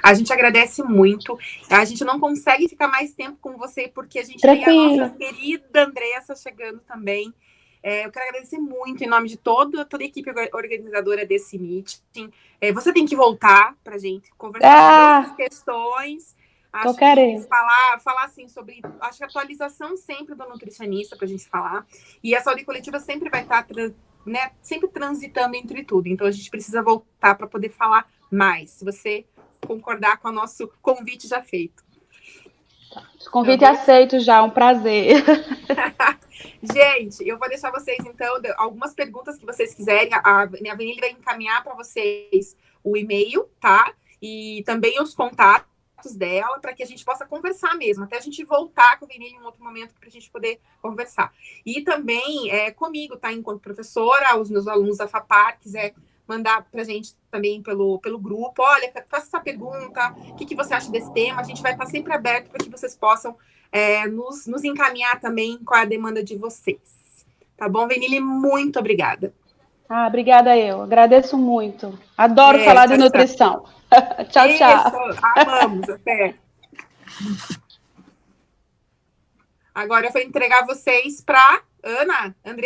A gente agradece muito. A gente não consegue ficar mais tempo com você, porque a gente tem a nossa querida Andressa chegando também. Eu quero agradecer muito em nome de toda a equipe organizadora desse meeting. Você tem que voltar para a gente conversar sobre outras questões. Acho que falar assim sobre, acho que atualização sempre do nutricionista para a gente falar. E a saúde coletiva sempre vai estar, né, sempre transitando entre tudo. Então a gente precisa voltar para poder falar mais. Se você concordar com o nosso convite já feito. Convite aceito já, um prazer. Gente, eu vou deixar vocês, então, algumas perguntas que vocês quiserem. A Avenida vai encaminhar para vocês o e-mail, tá? E também os contatos dela, para que a gente possa conversar mesmo, até a gente voltar com a Avenida em um outro momento para a gente poder conversar. E também comigo, tá? Enquanto professora, os meus alunos da FAPAR, quiser mandar para a gente também pelo grupo, olha, faça essa pergunta, o que você acha desse tema? A gente vai estar sempre aberto para que vocês possam nos encaminhar também com a demanda de vocês. Tá bom, Venile? Muito obrigada. Obrigada eu. Agradeço muito. Adoro falar de nutrição. Tchau, tchau. Amamos, até. Agora eu vou entregar vocês para Ana, André.